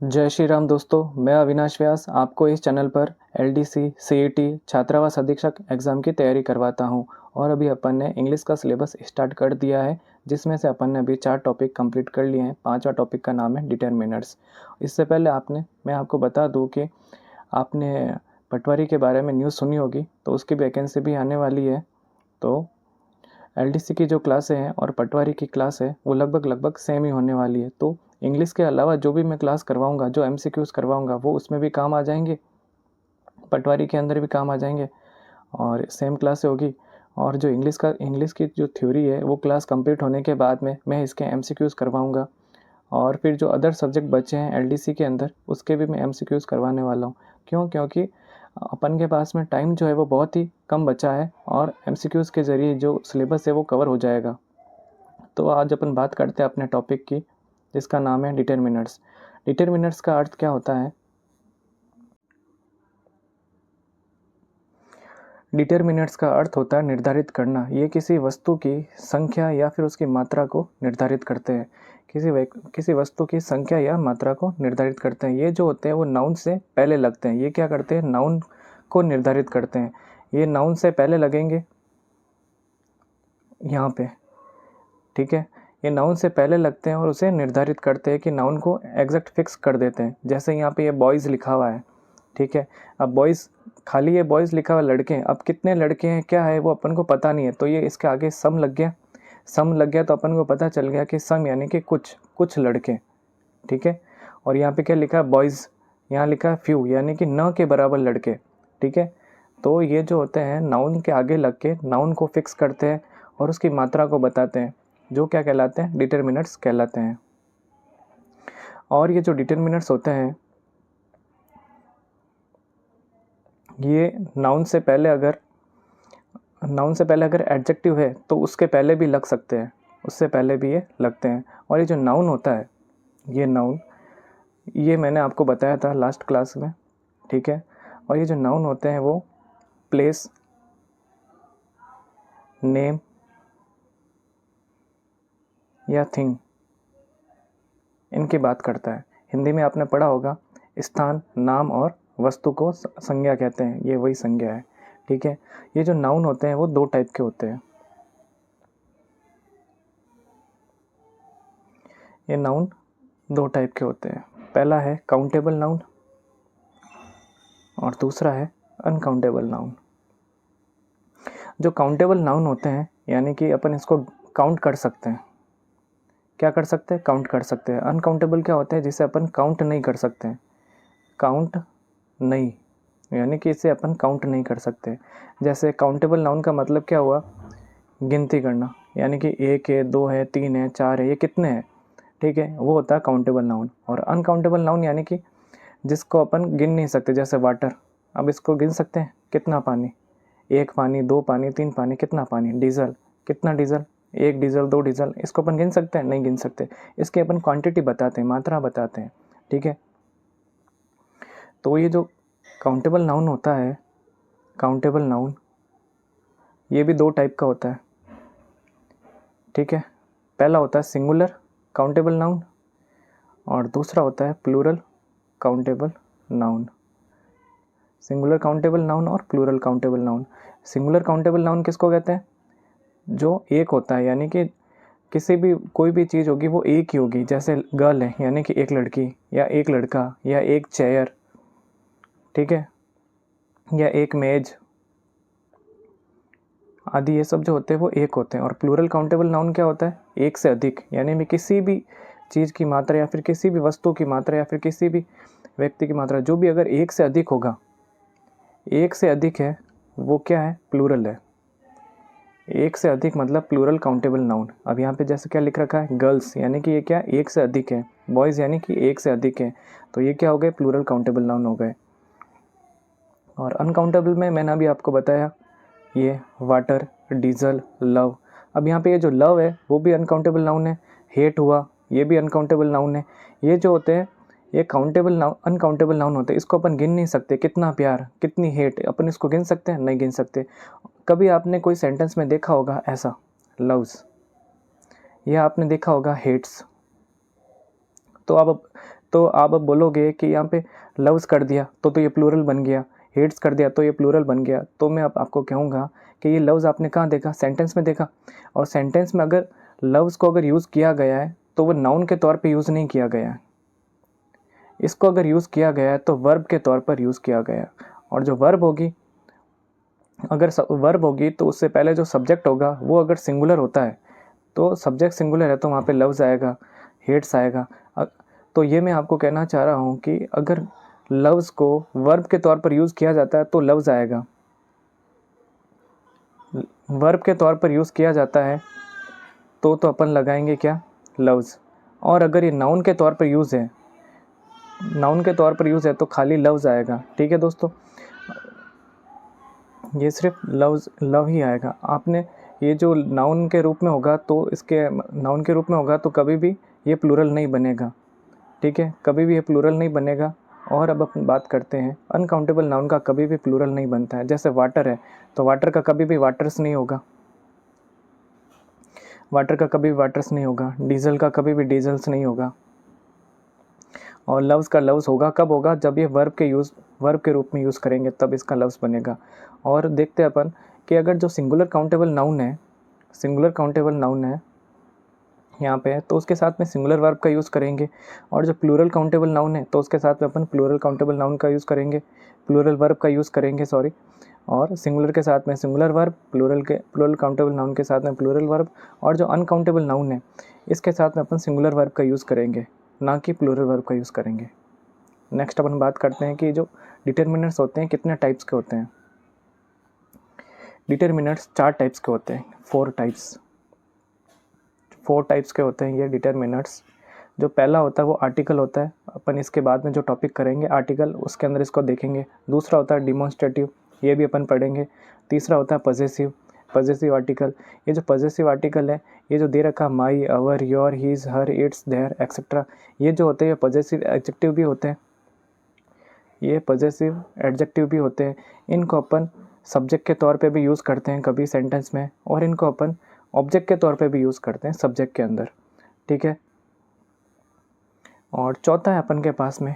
जय श्री राम दोस्तों, मैं अविनाश व्यास आपको इस चैनल पर एलडीसी, सीईटी, छात्रावास अधीक्षक एग्ज़ाम की तैयारी करवाता हूं। और अभी अपन ने इंग्लिश का सिलेबस स्टार्ट कर दिया है, जिसमें से अपन ने अभी 4 टॉपिक कंप्लीट कर लिए हैं। 5वां टॉपिक का नाम है डिटरमिनर्स। इससे पहले मैं आपको बता दूं कि आपने पटवारी के बारे में न्यूज़ सुनी होगी, तो उसकी वैकेंसी भी आने वाली है। तो एलडीसी की जो क्लासें हैं और पटवारी की क्लास है वो लगभग सेम ही होने वाली है। तो इंग्लिश के अलावा जो भी मैं क्लास करवाऊंगा, जो एमसीक्यूज़ करवाऊंगा, वो उसमें भी काम आ जाएंगे, पटवारी के अंदर भी काम आ जाएंगे और सेम क्लास होगी। और जो इंग्लिश की जो थ्योरी है वो क्लास कंप्लीट होने के बाद में मैं इसके एमसीक्यूज़ करवाऊंगा। और फिर जो अदर सब्जेक्ट बचे हैं एलडीसी के अंदर, उसके भी मैं एमसीक्यूज़ करवाने वाला हूँ। क्योंकि अपन के पास में टाइम जो है वो बहुत ही कम बचा है और एमसीक्यूज़ के ज़रिए जो सिलेबस है वो कवर हो जाएगा। तो आज अपन बात करते हैं अपने टॉपिक की, जिसका नाम है डिटरमिनर्स। डिटरमिनर्स का अर्थ क्या होता है? डिटरमिनर्स का अर्थ होता है निर्धारित करना। ये किसी वस्तु की संख्या या फिर उसकी मात्रा को निर्धारित करते हैं। किसी वस्तु की संख्या या मात्रा को निर्धारित करते हैं। ये जो होते हैं वो नाउन से पहले लगते हैं। ये क्या करते हैं? नाउन को निर्धारित करते हैं। ये नाउन से पहले लगेंगे यहाँ पे, ठीक है। ये नाउन से पहले लगते हैं और उसे निर्धारित करते हैं कि नाउन को एग्जैक्ट फिक्स कर देते हैं। जैसे यहाँ पे ये बॉयज़ लिखा हुआ है, ठीक है। अब बॉयज़, खाली ये बॉयज़ लिखा हुआ लड़के हैं। अब कितने लड़के हैं, क्या है, वो अपन को पता नहीं है। तो ये इसके आगे सम लग गया। सम लग गया तो अपन को पता चल गया कि सम यानी कि कुछ लड़के, ठीक है। और यहाँ पे क्या लिखा है? बॉयज़। यहाँ लिखा है फ्यू, यानी कि न के बराबर लड़के, ठीक है। तो ये जो होते हैं नाउन के आगे लग के नाउन को फिक्स करते हैं और उसकी मात्रा को बताते हैं, जो क्या कहलाते हैं? डिटरमिनर्स कहलाते हैं। और ये जो डिटरमिनर्स होते हैं, ये नाउन से पहले अगर एडजेक्टिव है तो उसके पहले भी लग सकते हैं, उससे पहले भी ये लगते हैं। और ये जो नाउन होता है, ये मैंने आपको बताया था लास्ट क्लास में, ठीक है। और ये जो नाउन होते हैं वो प्लेस, नेम या थिंग, इनकी बात करता है। हिंदी में आपने पढ़ा होगा, स्थान, नाम और वस्तु को संज्ञा कहते हैं। ये वही संज्ञा है, ठीक है। ये जो नाउन होते हैं वो 2 टाइप के होते हैं। ये नाउन 2 टाइप के होते हैं। पहला है काउंटेबल नाउन और दूसरा है अनकाउंटेबल नाउन। जो काउंटेबल नाउन होते हैं, यानी कि अपन इसको काउंट कर सकते हैं। क्या कर सकते हैं? काउंट कर सकते हैं। अनकाउंटेबल क्या होते हैं? जिसे अपन काउंट नहीं कर सकते। काउंट नहीं, यानी कि इसे अपन काउंट नहीं कर सकते। जैसे काउंटेबल नाउन का मतलब क्या हुआ? गिनती करना, यानी कि 1 है, 2 है, 3 है, 4 है, ये कितने हैं, ठीक है, वो होता है काउंटेबल नाउन। और अनकाउंटेबल नाउन यानी कि जिसको अपन गिन नहीं सकते, जैसे वाटर। अब इसको गिन सकते हैं? कितना पानी, 1 पानी, 2 पानी, 3 पानी, कितना पानी। डीजल, कितना डीजल, 1 डीजल, 2 डीजल, इसको अपन गिन सकते हैं? नहीं गिन सकते। इसकी अपन क्वांटिटी बताते हैं, मात्रा बताते हैं, ठीक है। तो ये जो काउंटेबल नाउन होता है, काउंटेबल नाउन, ये भी 2 टाइप का होता है, ठीक है। पहला होता है सिंगुलर काउंटेबल नाउन और दूसरा होता है plural countable noun. Singular countable noun और plural countable noun. Singular countable noun किसको कहते हैं? जो एक होता है, यानी कि कोई भी चीज़ होगी वो एक ही होगी। जैसे गर्ल है, यानी कि एक लड़की या एक लड़का या एक चेयर, ठीक है, या एक मेज आदि, ये सब जो होते हैं वो एक होते हैं। और प्लूरल काउंटेबल नाउन क्या होता है? एक से अधिक, यानी में किसी भी चीज़ की मात्रा या फिर किसी भी वस्तु की मात्रा या फिर किसी भी व्यक्ति की मात्रा, जो भी अगर एक से अधिक होगा, एक से अधिक है, वो क्या है? प्लूरल है। एक से अधिक मतलब प्लूरल काउंटेबल नाउन। अब यहाँ पे जैसे क्या लिख रखा है? गर्ल्स, यानी कि ये क्या? एक से अधिक है। बॉयज़ यानी कि एक से अधिक है, तो ये क्या हो गए? प्लूरल काउंटेबल नाउन हो गए। और अनकाउंटेबल में मैंने अभी आपको बताया, ये वाटर, डीजल, लव। अब यहाँ पे ये जो लव है वो भी अनकाउंटेबल नाउन है। हेट हुआ, ये भी अनकाउंटेबल नाउन है। ये जो होते हैं ये काउंटेबल नाउन, अनकाउंटेबल नाउन होते हैं। इसको अपन गिन नहीं सकते। कितना प्यार, कितनी हेट, अपन इसको गिन सकते हैं? नहीं गिन सकते। कभी आपने कोई सेंटेंस में देखा होगा ऐसा, लव्स, या आपने देखा होगा हेट्स। तो अब तो आप अब बोलोगे कि यहाँ पे लव्स कर दिया तो ये प्लूरल बन गया, हेट्स कर दिया तो ये प्लूरल बन गया। तो मैं अब आपको कहूँगा कि ये लव्स आपने कहाँ देखा, सेंटेंस में देखा। और सेंटेंस में अगर लव्स को अगर यूज़ किया गया है तो वो नाउन के तौर पे यूज़ नहीं किया गया है। इसको अगर यूज़ किया गया है तो वर्ब के तौर पर यूज़ किया गया है। और जो वर्ब होगी, अगर वर्ब होगी तो उससे पहले जो सब्जेक्ट होगा वो अगर सिंगुलर होता है तो सब्जेक्ट सिंगुलर है तो वहाँ पे लव्स आएगा, हेट्स आएगा। तो ये मैं आपको कहना चाह रहा हूँ कि अगर लव्स को वर्ब के तौर पर यूज़ किया जाता है तो लव्स आएगा, वर्ब के तौर पर यूज़ किया जाता है तो अपन लगाएंगे क्या, लव्स। और अगर ये नाउन के तौर पर यूज़ है, नाउन के तौर पर यूज़ है तो खाली लव्स आएगा। ठीक है दोस्तों, ये सिर्फ लव ही आएगा। आपने ये जो नाउन के रूप में होगा तो इसके नाउन के रूप में होगा तो कभी भी ये प्लूरल नहीं बनेगा। ठीक है, कभी भी ये प्लूरल नहीं बनेगा। और अब अपन बात करते हैं अनकाउंटेबल नाउन का कभी भी प्लूरल नहीं बनता है। जैसे वाटर है तो वाटर का कभी भी वाटर्स नहीं होगा, वाटर का कभी भी वाटर्स नहीं होगा। डीजल का कभी भी डीजल्स नहीं होगा। और लव्स का लव्स होगा, कब होगा, जब ये वर्ब के रूप में यूज़ करेंगे तब इसका लव्स बनेगा। और देखते हैं अपन कि अगर जो सिंगुलर काउंटेबल नाउन है यहाँ पे तो उसके साथ में सिंगुलर वर्ब का यूज़ करेंगे। और जो प्लूरल काउंटेबल नाउन है तो उसके साथ में अपन प्लूरल काउंटेबल नाउन का यूज़ करेंगे, प्लूरल वर्ब का यूज़ करेंगे सॉरी। और सिंगुलर के साथ में singular verb, plural countable noun के साथ में प्लूरल वर्ब। और जो अनकाउंटेबल नाउन है इसके साथ में अपन सिंगुलर वर्ब का यूज़ करेंगे, ना कि प्लूरल वर्ब का यूज़ करेंगे। नेक्स्ट अपन बात करते हैं कि जो डिटर्मिनर्स होते हैं कितने टाइप्स के होते हैं। डिटर्मिनर्स 4 टाइप्स के होते हैं, 4 टाइप्स के होते हैं ये डिटर्मिनर्स। जो पहला होता है वो आर्टिकल होता है, अपन इसके बाद में जो टॉपिक करेंगे आर्टिकल उसके अंदर इसको देखेंगे। दूसरा होता है डिमॉन्स्ट्रेटिव, ये भी अपन पढ़ेंगे। तीसरा होता है पजेसिव आर्टिकल। ये जो पजेसिव आर्टिकल है, ये जो दे रखा my, our, your, his, her, its, their etcetera, ये जो होते हैं पजेसिव एडजेक्टिव भी होते हैं, ये पजेसिव एडजेक्टिव भी होते हैं। इनको अपन सब्जेक्ट के तौर पे भी यूज़ करते हैं कभी सेंटेंस में, और इनको अपन ऑब्जेक्ट के तौर पे भी यूज़ करते हैं सब्जेक्ट के अंदर। ठीक है, और चौथा है अपन के पास में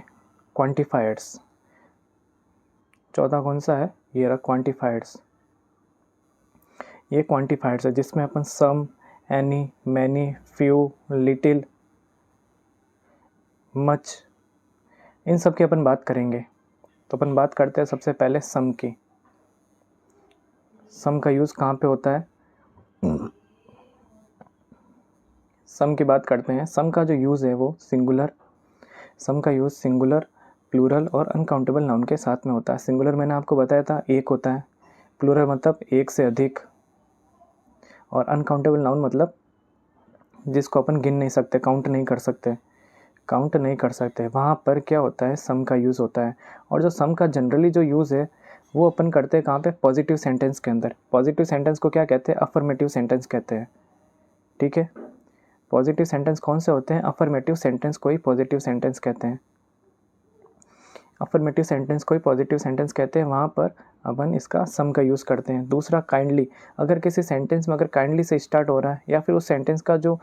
क्वांटिफायर्स। चौथा कौन सा है, ये रहा क्वांटिफायर्स। ये क्वांटिफायर्स है जिसमें अपन some, any, many, few, little, much, इन सब की अपन बात करेंगे। तो अपन बात करते हैं सबसे पहले सम की। सम का यूज़ कहाँ पे होता है, सम की बात करते हैं। सम का जो यूज़ है वो सम का यूज़ सिंगुलर, प्लूरल और अनकाउंटेबल नाउन के साथ में होता है। सिंगुलर मैंने आपको बताया था एक होता है, प्लूरल मतलब एक से अधिक, और अनकाउंटेबल नाउन मतलब जिसको अपन गिन नहीं सकते, काउंट नहीं कर सकते, वहाँ पर क्या होता है, सम का यूज़ होता है। और जो सम का जनरली जो यूज़ है वो अपन करते हैं कहाँ पे, पॉजिटिव सेंटेंस के अंदर। पॉजिटिव सेंटेंस को क्या कहते हैं, अफर्मेटिव सेंटेंस कहते हैं। ठीक है, पॉजिटिव सेंटेंस कौन से होते हैं, अफर्मेटिव सेंटेंस को ही पॉजिटिव सेंटेंस कहते हैं। अफर्मेटिव सेंटेंस को ही पॉजिटिव सेंटेंस कहते हैं, वहाँ पर अपन इसका सम का यूज़ करते हैं। दूसरा काइंडली, अगर किसी सेंटेंस में अगर काइंडली से स्टार्ट हो रहा है या फिर उस सेंटेंस का जो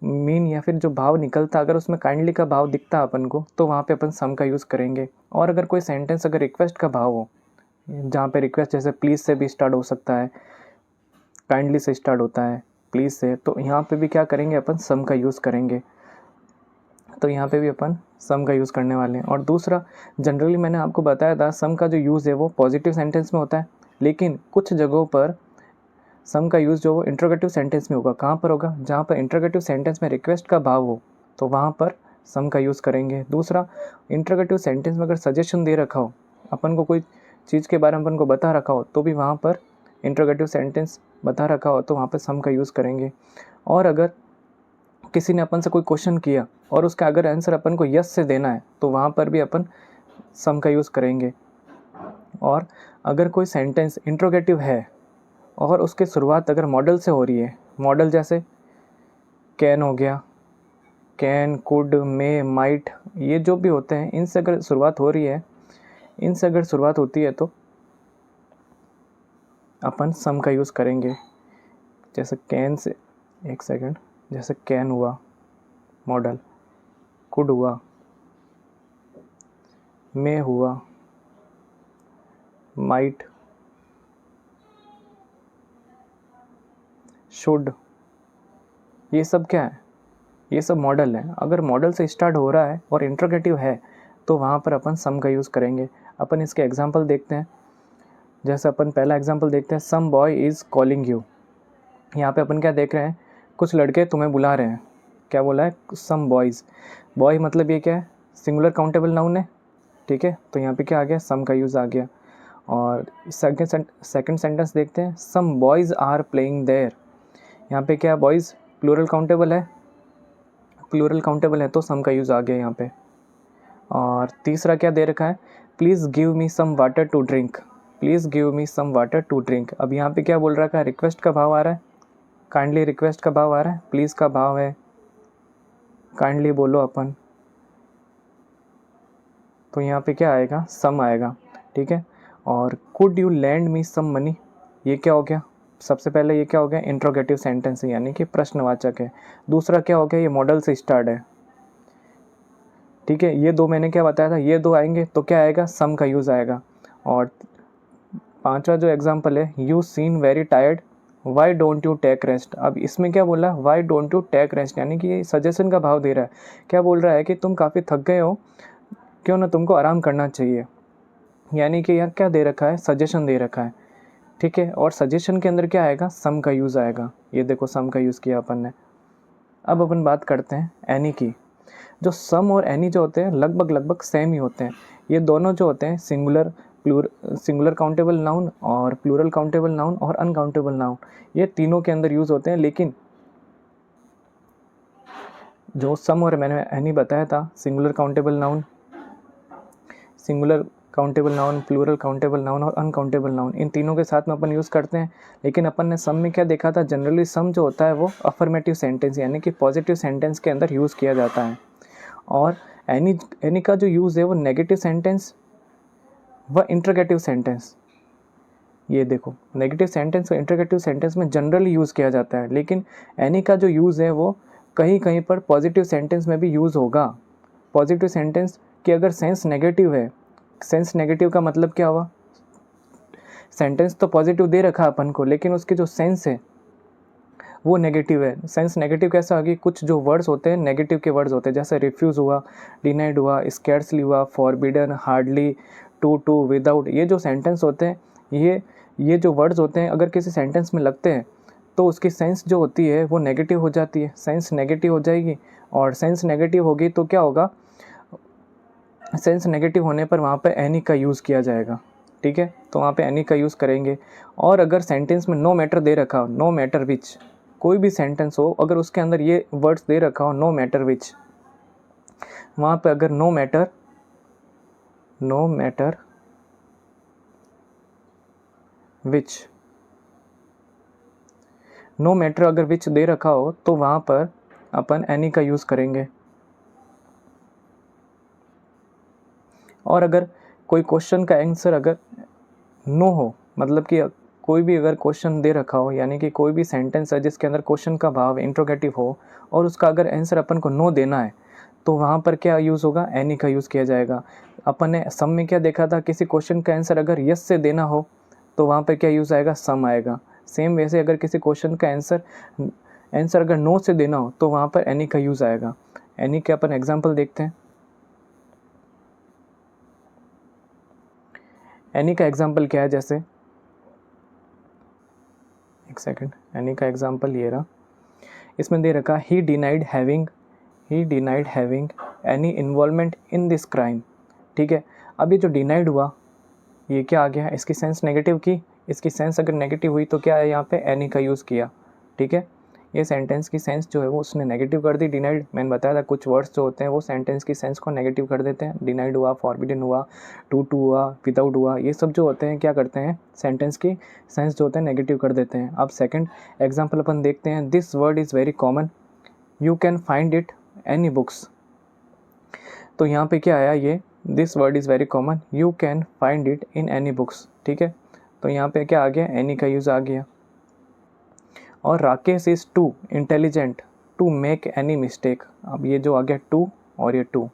मीन या फिर जो भाव निकलता, अगर उसमें काइंडली का भाव दिखता अपन को, तो वहाँ पे अपन सम का यूज़ करेंगे। और अगर कोई सेंटेंस अगर रिक्वेस्ट का भाव हो, जहाँ पे रिक्वेस्ट जैसे प्लीज़ से भी स्टार्ट हो सकता है, काइंडली से स्टार्ट होता है प्लीज़ से, तो यहाँ पे भी क्या करेंगे, अपन सम का यूज़ करेंगे। तो यहाँ पे भी अपन सम का यूज़ करने वाले हैं। और दूसरा, जनरली मैंने आपको बताया था सम का जो यूज़ है वो पॉजिटिव सेंटेंस में होता है, लेकिन कुछ जगहों पर सम का यूज़ जो वो इंट्रोगेटिव सेंटेंस में होगा। कहाँ पर होगा, जहाँ पर इंट्रोगेटिव सेंटेंस में रिक्वेस्ट का भाव हो तो वहाँ पर सम का यूज़ करेंगे। दूसरा, इंट्रोगेटिव सेंटेंस में अगर सजेशन दे रखा हो, अपन को कोई चीज़ के बारे में अपन को बता रखा हो, तो भी वहाँ पर इंट्रोगेटिव सेंटेंस बता रखा हो तो वहाँ पर सम का यूज़ करेंगे। और अगर किसी ने अपन से कोई क्वेश्चन किया और उसका अगर आंसर अपन को यस से देना है तो वहाँ पर भी अपन सम का यूज़ करेंगे। और अगर कोई सेंटेंस इंट्रोगेटिव है और उसकी शुरुआत अगर मॉडल से हो रही है, मॉडल जैसे कैन हो गया, कैन, कुड, मे, माइट, ये जो भी होते हैं, इनसे अगर शुरुआत हो रही है, इनसे अगर शुरुआत होती है तो अपन सम का यूज़ करेंगे। जैसे कैन से, एक सेकंड, जैसे कैन हुआ मॉडल, कुड हुआ, मे हुआ, माइट, शुड, ये सब क्या है? ये सब मॉडल है। अगर मॉडल से स्टार्ट हो रहा है और इंट्रोगेटिव है तो वहाँ पर अपन सम का यूज़ करेंगे। अपन इसके एग्जांपल देखते हैं। जैसे अपन पहला एग्जांपल देखते हैं, सम बॉय इज़ कॉलिंग यू। यहाँ पे अपन क्या देख रहे हैं? कुछ लड़के तुम्हें बुला रहे हैं। क्या बोला है? सम बॉयज़। बॉय मतलब ये क्या है? सिंगुलर काउंटेबल नाउन है, ठीक है। तो यहाँ पे क्या आ गया? सम का यूज़ आ गया। और सेकंड सेंटेंस देखते हैं, सम बॉयज़ आर प्लेइंग देयर। यहाँ पे क्या? बॉयज़ प्लूरल काउंटेबल है, प्लूरल काउंटेबल है तो सम का यूज़ आ गया यहाँ पे। और तीसरा क्या दे रखा है? Please give me some water to drink. Please give me some water to drink. अब यहाँ पे क्या बोल रखा है? रिक्वेस्ट का भाव आ रहा है, काइंडली रिक्वेस्ट का भाव आ रहा है, प्लीज़ का भाव है काइंडली बोलो अपन। तो यहाँ पे क्या आएगा? सम आएगा, ठीक है। और could you lend me some money, ये क्या हो गया? सबसे पहले ये क्या हो गया? इंट्रोगेटिव सेंटेंस है, यानी कि प्रश्नवाचक है। दूसरा क्या हो गया? ये मॉडल से स्टार्ट है, ठीक है। ये दो मैंने क्या बताया था? ये दो आएंगे तो क्या आएगा? सम का यूज़ आएगा। और पांचवा जो एग्जांपल है, you seem very tired, why don't you take rest. अब इसमें क्या बोला? Why don't you take rest, यानी कि ये सजेशन का भाव दे रहा है। क्या बोल रहा है कि तुम काफ़ी थक गए हो, क्यों ना तुमको आराम करना चाहिए। यानी कि यार क्या दे रखा है? सजेशन दे रखा है, ठीक है। और सजेशन के अंदर क्या आएगा? सम का यूज़ आएगा। ये देखो सम का यूज़ किया अपन ने। अब अपन बात करते हैं एनी की। जो सम और एनी जो होते हैं लगभग सेम ही होते हैं। ये दोनों जो होते हैं सिंगुलर काउंटेबल नाउन और प्लूरल काउंटेबल नाउन और अनकाउंटेबल नाउन, ये तीनों के अंदर यूज़ होते हैं। लेकिन जो सम और मैंने एनी बताया था, singular countable noun, plural countable noun और अनकाउंटेबल नाउन, इन तीनों के साथ में अपन यूज़ करते हैं। लेकिन अपन ने सम में क्या देखा था? जनरली सम जो होता है वो अफर्मेटिव सेंटेंस यानी कि पॉजिटिव सेंटेंस के अंदर यूज़ किया जाता है। और एनी का जो यूज़ है वो नेगेटिव सेंटेंस व इंट्रोगेटिव सेंटेंस, ये देखो नेगेटिव सेंटेंस और इंट्रोगेटिव सेंटेंस में जनरली यूज़ किया जाता है। लेकिन एनी का जो यूज़ है वो कहीं कहीं पर पॉजिटिव सेंटेंस में भी यूज़ होगा। पॉजिटिव सेंटेंस की अगर सेंस नेगेटिव है, सेंस नेगेटिव का मतलब क्या हुआ? सेंटेंस तो पॉजिटिव दे रखा अपन को, लेकिन उसकी जो सेंस है वो नेगेटिव है। सेंस नेगेटिव कैसा होगी? कुछ जो वर्ड्स होते हैं नेगेटिव के वर्ड्स होते हैं, जैसे रिफ्यूज़ हुआ, डिनाइड हुआ, स्कैर्सली हुआ, फॉरबिडन, हार्डली, टू, विदाउट। ये जो सेंटेंस होते हैं, ये जो वर्ड्स होते हैं अगर किसी सेंटेंस में लगते हैं तो उसकी सेंस जो होती है वो नेगेटिव हो जाती है। सेंस नेगेटिव हो जाएगी, और सेंस नेगेटिव होगी तो क्या होगा? सेंस नेगेटिव होने पर वहाँ पे एनी का यूज़ किया जाएगा, ठीक है। तो वहाँ पे एनी का यूज़ करेंगे। और अगर सेंटेंस में नो मैटर दे रखा हो, नो मैटर विच, कोई भी सेंटेंस हो अगर उसके अंदर ये वर्ड्स दे रखा हो नो मैटर विच, वहाँ पे अगर no matter which, no matter अगर विच दे रखा हो तो वहाँ पर अपन एनी का यूज़ करेंगे। और अगर कोई क्वेश्चन का आंसर अगर नो हो, मतलब कि कोई भी अगर क्वेश्चन दे रखा हो, यानी कि कोई भी सेंटेंस है जिसके अंदर क्वेश्चन का भाव इंट्रोगेटिव हो और उसका अगर आंसर अपन को नो देना है तो वहाँ पर क्या यूज़ होगा? एनी का यूज़ किया जाएगा। अपन ने सम में क्या देखा था? किसी क्वेश्चन का आंसर अगर यस से देना हो तो वहाँ पर क्या यूज़ आएगा? सम आएगा। सेम वैसे अगर किसी क्वेश्चन का आंसर अगर नो से देना हो तो वहाँ पर एनी का यूज़ आएगा। एनी के अपन एग्जाम्पल देखते हैं। एनी का एग्जाम्पल क्या है? जैसे एक सेकेंड, एनी का एग्जाम्पल ये रहा। इसमें दे रखा ही denied having any involvement in this crime, ठीक है। अब ये जो डिनाइड हुआ ये क्या आ गया? इसकी सेंस नेगेटिव की, इसकी सेंस अगर नेगेटिव हुई तो क्या है? यहाँ पे एनी का यूज़ किया, ठीक है। ये सेंटेंस की सेंस जो है वो उसने नेगेटिव कर दी। डिनाइड, मैंने बताया था कुछ वर्ड्स जो होते हैं वो सेंटेंस की सेंस को नेगेटिव कर देते हैं। डिनाइड हुआ, फॉरबिडन हुआ, टू हुआ, विदाउट हुआ, ये सब जो होते हैं क्या करते हैं? सेंटेंस की सेंस जो होते हैं नेगेटिव कर देते हैं। अब सेकंड एग्जांपल अपन देखते हैं। This word is very common, you can find it any books. तो यहाँ पे क्या आया? ये this word is very common, you can find it in any books, ठीक है। तो यहाँ पे क्या आ गया? एनी का यूज़ आ गया। और Rakesh is too intelligent to make any mistake. अब ये जो आ गया टू और ये टू,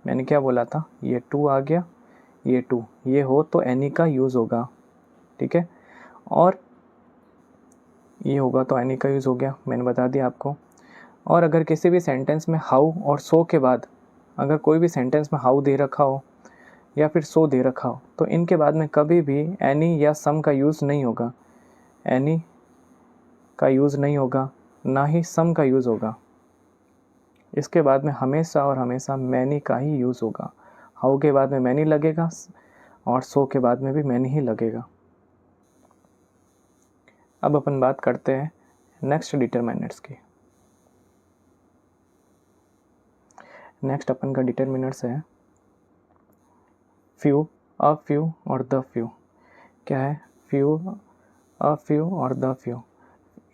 मैंने क्या बोला था? ये टू आ गया ये टू, ये हो तो एनी का यूज़ होगा, ठीक है। और ये होगा तो एनी का यूज़ हो गया, मैंने बता दिया आपको। और अगर किसी भी सेंटेंस में हाउ और सो के बाद, अगर कोई भी सेंटेंस में हाउ दे रखा हो या फिर सो दे रखा हो, तो इनके बाद में कभी भी एनी या सम का यूज़ नहीं होगा। एनी का यूज़ नहीं होगा, ना ही सम का यूज़ होगा। इसके बाद में हमेशा और हमेशा मैनी का ही यूज़ होगा। हाउ के बाद में मैनी लगेगा और सो के बाद में भी मैनी ही लगेगा। अब अपन बात करते हैं नेक्स्ट डिटरमिनर्स की। नेक्स्ट अपन का डिटरमिनर्स है फ्यू, अ फ्यू और द फ्यू। क्या है? फ्यू, अ फ्यू और द फ्यू।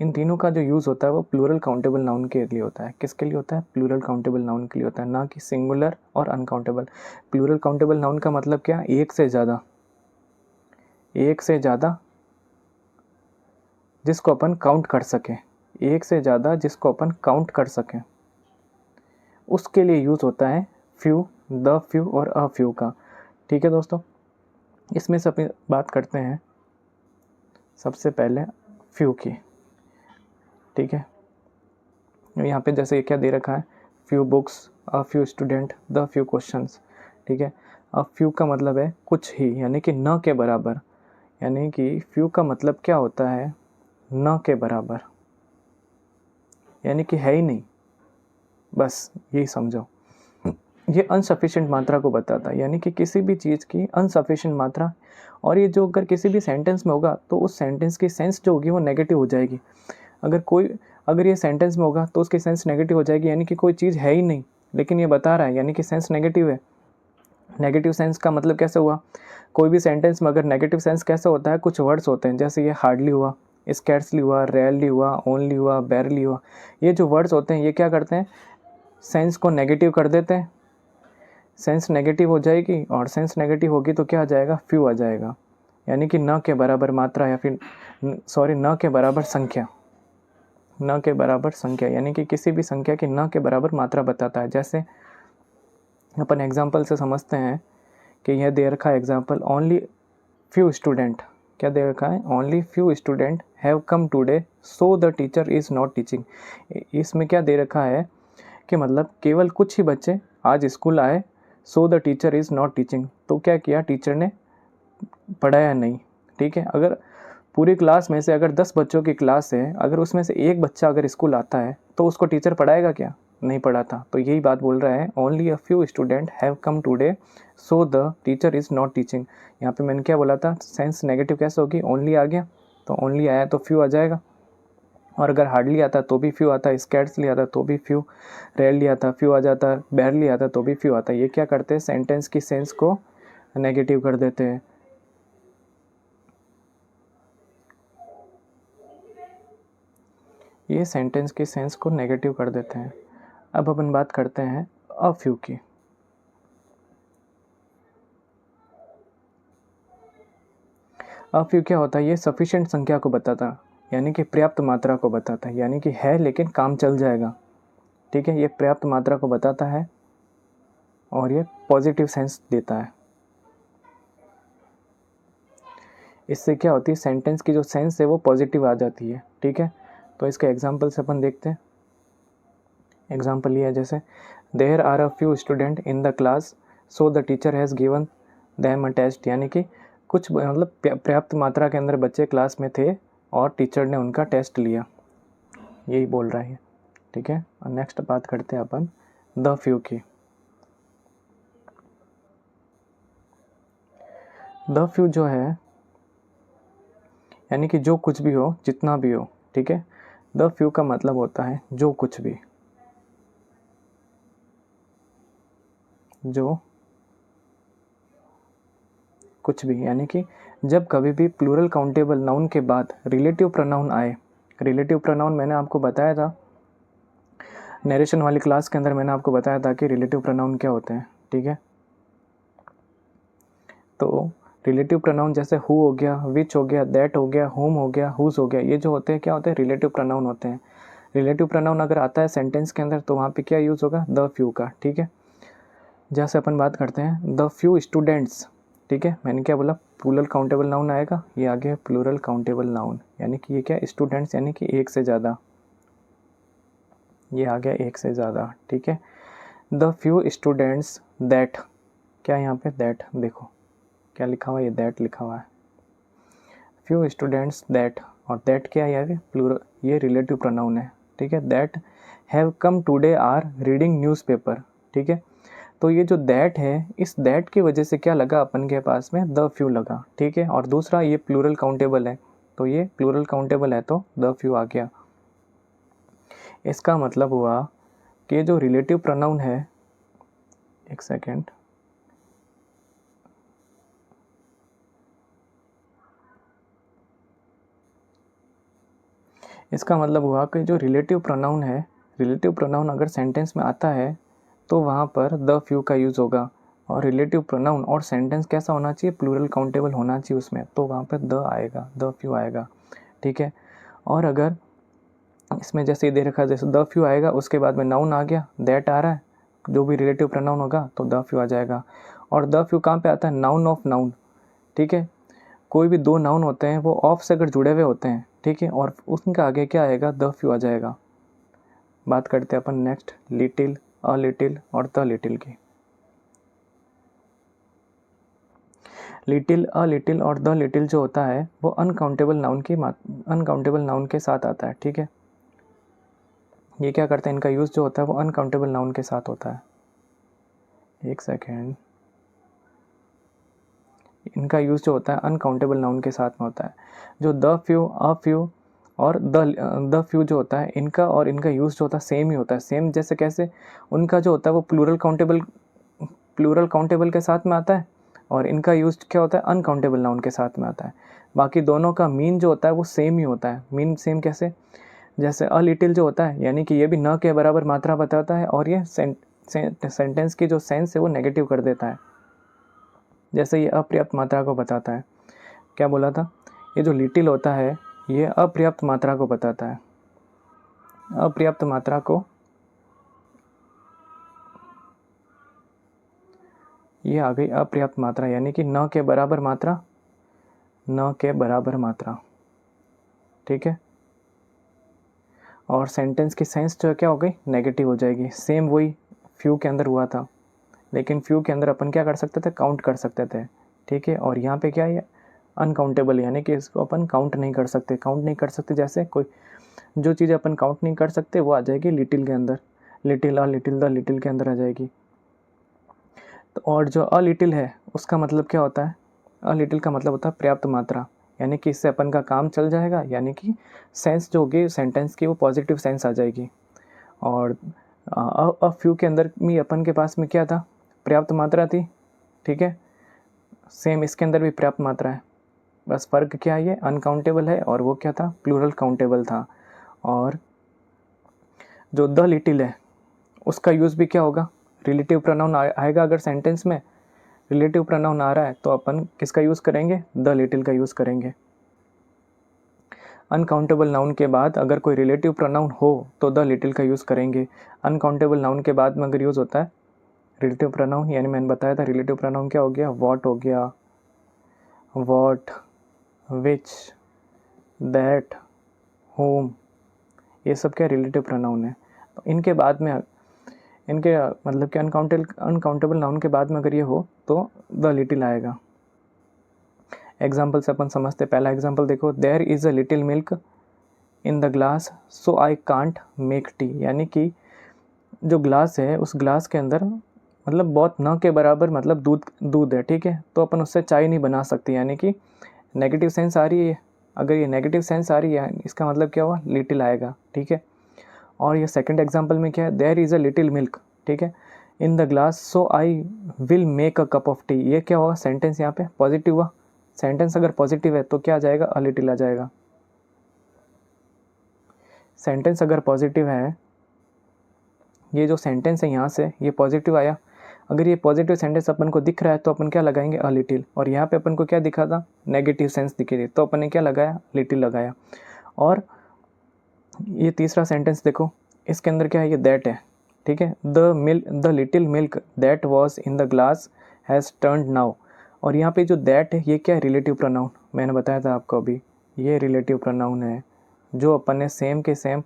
इन तीनों का जो यूज़ होता है वो प्लूरल काउंटेबल नाउन के लिए होता है। किसके लिए होता है? प्लूरल काउंटेबल नाउन के लिए होता है, ना कि सिंगुलर और अनकाउंटेबल। प्लूरल काउंटेबल नाउन का मतलब क्या? एक से ज़्यादा, एक से ज़्यादा जिसको अपन काउंट कर सकें, एक से ज़्यादा जिसको अपन काउंट कर सकें, उसके लिए यूज़ होता है फ्यू, द फ्यू और अ फ्यू का। ठीक है दोस्तों, इसमें से अपनी बात करते हैं सबसे पहले फ्यू की। ठीक है, यहाँ पे जैसे क्या दे रखा है? Few books, a few student, the few questions. ठीक है, अ फ्यू का मतलब है कुछ ही, यानी कि न के बराबर। यानी कि फ्यू का मतलब क्या होता है? न के बराबर, यानी कि है ही नहीं, बस यही समझो। ये अनसफिशिएंट मात्रा को बताता है, यानी कि किसी भी चीज़ की अनसफिशिएंट मात्रा। और ये जो अगर किसी भी सेंटेंस में होगा तो उस सेंटेंस की सेंस जो होगी वो नेगेटिव हो जाएगी। अगर ये सेंटेंस में होगा तो उसकी सेंस नेगेटिव हो जाएगी, यानी कि कोई चीज़ है ही नहीं लेकिन ये बता रहा है, यानी कि सेंस नेगेटिव है। नेगेटिव सेंस का मतलब कैसे हुआ? कोई भी सेंटेंस में अगर नेगेटिव सेंस कैसे होता है? कुछ वर्ड्स होते हैं, जैसे ये हार्डली हुआ, स्कैर्सली हुआ, रेयरली हुआ, ओनली हुआ, बैरली हुआ। ये जो वर्ड्स होते हैं ये क्या करते हैं? सेंस को नेगेटिव कर देते हैं। सेंस नेगेटिव हो जाएगी और सेंस नेगेटिव होगी तो क्या आ जाएगा? फ्यू आ जाएगा, यानी कि न के बराबर मात्रा, या फिर न के बराबर संख्या। न के बराबर संख्या यानी कि किसी भी संख्या की न के बराबर मात्रा बताता है। जैसे अपन एग्जाम्पल से समझते हैं कि यह दे रखा है एग्जाम्पल, ओनली फ्यू स्टूडेंट। क्या दे रखा है? Only few student have come today so the teacher is not teaching. इसमें क्या दे रखा है कि मतलब केवल कुछ ही बच्चे आज स्कूल आए, सो the teacher is not teaching. तो क्या किया? टीचर ने पढ़ाया नहीं। ठीक है, अगर पूरी क्लास में से अगर 10 बच्चों की क्लास है, अगर उसमें से एक बच्चा अगर स्कूल आता है तो उसको टीचर पढ़ाएगा क्या? नहीं पढ़ाता। तो यही बात बोल रहा है, only a few student have come today so the teacher is not teaching. यहाँ पे मैंने क्या बोला था? सेंस नेगेटिव कैसे होगी? ओनली आ गया तो ओनली आया तो फ्यू आ जाएगा, और अगर हार्डली आता तो भी फ्यू आता, स्कैर्सली आता तो भी फ्यू, रेयरली आता फ्यू आ जाता, बैरली आता तो भी फ्यू आता। ये क्या करते हैं? सेंटेंस की सेंस को नेगेटिव कर देते हैं। ये सेंटेंस की सेंस को नेगेटिव कर देते हैं। अब अपन बात करते हैं अ फ्यू की। अ फ्यू क्या होता है? ये सफिशिएंट संख्या को बताता है, यानी कि पर्याप्त मात्रा को बताता है, यानी कि है लेकिन काम चल जाएगा। ठीक है, ये पर्याप्त मात्रा को बताता है और ये पॉजिटिव सेंस देता है। इससे क्या होती है? सेंटेंस की जो सेंस है वो पॉजिटिव आ जाती है। ठीक है, तो इसका एग्जाम्पल से अपन देखते हैं। एग्जाम्पल ये है, जैसे there are a few student in the class so the teacher has given them a test. यानी कि कुछ मतलब पर्याप्त मात्रा के अंदर बच्चे क्लास में थे और टीचर ने उनका टेस्ट लिया, यही बोल रहा है। ठीक है, और नेक्स्ट बात करते हैं अपन द फ्यू की। द फ्यू जो है यानी कि जो कुछ भी हो, जितना भी हो। ठीक है, द फ्यू का मतलब होता है जो कुछ भी, जो कुछ भी, यानी कि जब कभी भी प्लूरल काउंटेबल नाउन के बाद रिलेटिव प्रोनाउन आए। रिलेटिव प्रोनाउन मैंने आपको बताया था नरेशन वाली क्लास के अंदर, मैंने आपको बताया था कि रिलेटिव प्रोनाउन क्या होते हैं। ठीक है, तो रिलेटिव प्रोनाउन जैसे हु हो गया, विच हो गया, दैट हो गया, होम हो गया, हुज हो गया, ये जो होते हैं क्या होते हैं? रिलेटिव प्रोनाउन होते हैं। रिलेटिव प्रोनाउन अगर आता है सेंटेंस के अंदर तो वहाँ पे क्या यूज़ होगा? द फ्यू का। ठीक है, जैसे अपन बात करते हैं द फ्यू स्टूडेंट्स, ठीक है, मैंने क्या बोला, प्लूरल काउंटेबल नाउन आएगा, ये आ गया प्लूरल काउंटेबल नाउन, यानी कि ये क्या, स्टूडेंट्स यानी कि एक से ज़्यादा, ये आ गया एक से ज़्यादा, ठीक है। द फ्यू स्टूडेंट्स दैट, क्या यहाँ पे दैट, देखो क्या लिखा हुआ है, ये दैट लिखा हुआ है, फ्यू स्टूडेंट्स दैट, और दैट क्या है यहाँ पे, प्लूरल, ये रिलेटिव प्रोनाउन है, ठीक है। That have come today are reading newspaper, ठीक है। तो ये जो दैट है, इस दैट की वजह से क्या लगा अपन के पास में, द फ्यू लगा, ठीक है। और दूसरा ये प्लूरल काउंटेबल है, तो ये प्लूरल काउंटेबल है तो द फ्यू आ गया। इसका मतलब हुआ कि जो रिलेटिव प्रोनाउन है, एक सेकेंड, इसका मतलब हुआ कि जो रिलेटिव प्रोनाउन है, रिलेटिव प्रोनाउन अगर सेंटेंस में आता है तो वहाँ पर द फ्यू का यूज़ होगा, और रिलेटिव प्रोनाउन और सेंटेंस कैसा होना चाहिए, प्लूरल काउंटेबल होना चाहिए उसमें, तो वहाँ पर द आएगा, द फ्यू आएगा, ठीक है। और अगर इसमें जैसे दे रखा है, जैसे द फ्यू आएगा, उसके बाद में नाउन आ गया, दैट आ रहा है, जो भी रिलेटिव प्रोनाउन होगा तो द फ्यू आ जाएगा। और द फ्यू कहाँ पे आता है, नाउन ऑफ नाउन, ठीक है। कोई भी दो नाउन होते हैं वो ऑफ से अगर जुड़े हुए होते हैं, ठीक है, और उनका आगे क्या आएगा, द फ्यू आ जाएगा। बात करते हैं अपन नेक्स्ट लिटिल, अ लिटिल और द लिटिल की। लिटिल, अ लिटिल और द लिटिल जो होता है वो अनकाउंटेबल नाउन के साथ आता है, ठीक है। ये क्या करते हैं, इनका यूज़ जो होता है वो अनकाउंटेबल नाउन के साथ होता है, एक सेकेंड, इनका यूज़ जो होता है अनकाउंटेबल नाउन के साथ में होता है। जो द फ्यू, अ फ्यू और द फ्यू जो होता है, इनका और इनका यूज़ जो होता है सेम ही होता है, सेम जैसे कैसे, उनका जो होता है वो प्लूरल काउंटेबल के साथ में आता है, और इनका यूज़ क्या होता है, अनकाउंटेबल नाउन के साथ में आता है। बाकी दोनों का मीन जो होता है वो सेम ही होता है। मीन सेम कैसे, जैसे अ लिटिल जो होता है, यानी कि ये भी न के बराबर मात्रा बताता है, और ये सेंटेंस की जो सेंस है वो नेगेटिव कर देता है, जैसे ये अपर्याप्त मात्रा को बताता है। क्या बोला था, ये जो लिटिल होता है ये अपर्याप्त मात्रा को बताता है, अपर्याप्त मात्रा को, ये आ गई अपर्याप्त मात्रा, यानी कि न के बराबर मात्रा, न के बराबर मात्रा, ठीक है। और सेंटेंस की सेंस जो क्या हो गई, नेगेटिव हो जाएगी। सेम वही फ्यू के अंदर हुआ था, लेकिन फ्यू के अंदर अपन क्या कर सकते थे, काउंट कर सकते थे, ठीक है। और यहाँ पे क्या है, अनकाउंटेबल, यानी कि इसको अपन काउंट नहीं कर सकते, काउंट नहीं कर सकते, जैसे कोई जो चीज़ अपन काउंट नहीं कर सकते वो आ जाएगी लिटिल के अंदर, little, a little, the little के अंदर आ जाएगी। तो और जो अ लिटिल है उसका मतलब क्या होता है, अ लिटिल का मतलब होता है पर्याप्त मात्रा, यानी कि इससे अपन का काम चल जाएगा, यानी कि सेंस जो होगी सेंटेंस की वो पॉजिटिव सेंस आ जाएगी। और अ फ्यू के अंदर भी अपन के पास में क्या था, पर्याप्त मात्रा थी, ठीक है। सेम इसके अंदर भी पर्याप्त मात्रा है, बस फ़र्क क्या है, ये अनकाउंटेबल है और वो क्या था, प्लूरल काउंटेबल था। और जो द लिटिल है उसका यूज़ भी क्या होगा, रिलेटिव प्रोनाउन आएगा, अगर सेंटेंस में रिलेटिव प्रोनाउन आ रहा है तो अपन किसका यूज़ करेंगे, द लिटिल का यूज़ करेंगे। अनकाउंटेबल नाउन के बाद अगर कोई रिलेटिव प्रोनाउन हो तो द लिटिल का यूज़ करेंगे। अनकाउंटेबल नाउन के बाद में अगर यूज़ होता है रिलेटिव प्रोनाउन, यानी मैंने बताया था रिलेटिव प्रोनाउन क्या हो गया, वॉट हो गया, वॉट, विच, दैट, होम, ये सब क्या रिलेटिव प्रोनाउन है। तो इनके बाद में, इनके मतलब कि अनकाउंटेबल नाउन के बाद में अगर ये हो तो द लिटिल आएगा। एग्जाम्पल से अपन समझते, पहला एग्जाम्पल देखो, there is a little milk in the glass so I can't make tea, यानी कि जो ग्लास है उस ग्लास के अंदर मतलब बहुत न के बराबर मतलब दूध है, ठीक है, तो अपन उससे चाय नहीं बना सकते, यानी कि नेगेटिव सेंस आ रही है। अगर ये नेगेटिव सेंस आ रही है इसका मतलब क्या हुआ, लिटिल आएगा, ठीक है। और ये सेकंड एग्जांपल में क्या है, there is a little milk, ठीक है, in the glass so I will make a cup of tea, ये क्या हुआ, सेंटेंस यहाँ पे पॉजिटिव हुआ। सेंटेंस अगर पॉजिटिव है तो क्या आ जाएगा, अ लिटिल आ जाएगा। सेंटेंस अगर पॉजिटिव है, ये जो सेंटेंस है यहाँ से ये पॉजिटिव आया, अगर ये पॉजिटिव सेंटेंस अपन को दिख रहा है तो अपन क्या लगाएंगे, अ लिटिल, और यहाँ पे अपन को क्या दिखा था, नेगेटिव सेंस दिखी थी, तो अपन ने क्या लगाया, लिटिल लगाया। और ये तीसरा सेंटेंस देखो, इसके अंदर क्या है, ये दैट है, ठीक है, the little milk that was in the glass has turned now, और यहाँ पे जो दैट है ये क्या है, रिलेटिव प्रोनाउन। मैंने बताया था आपको अभी, ये रिलेटिव प्रोनाउन है। जो अपन ने सेम के सेम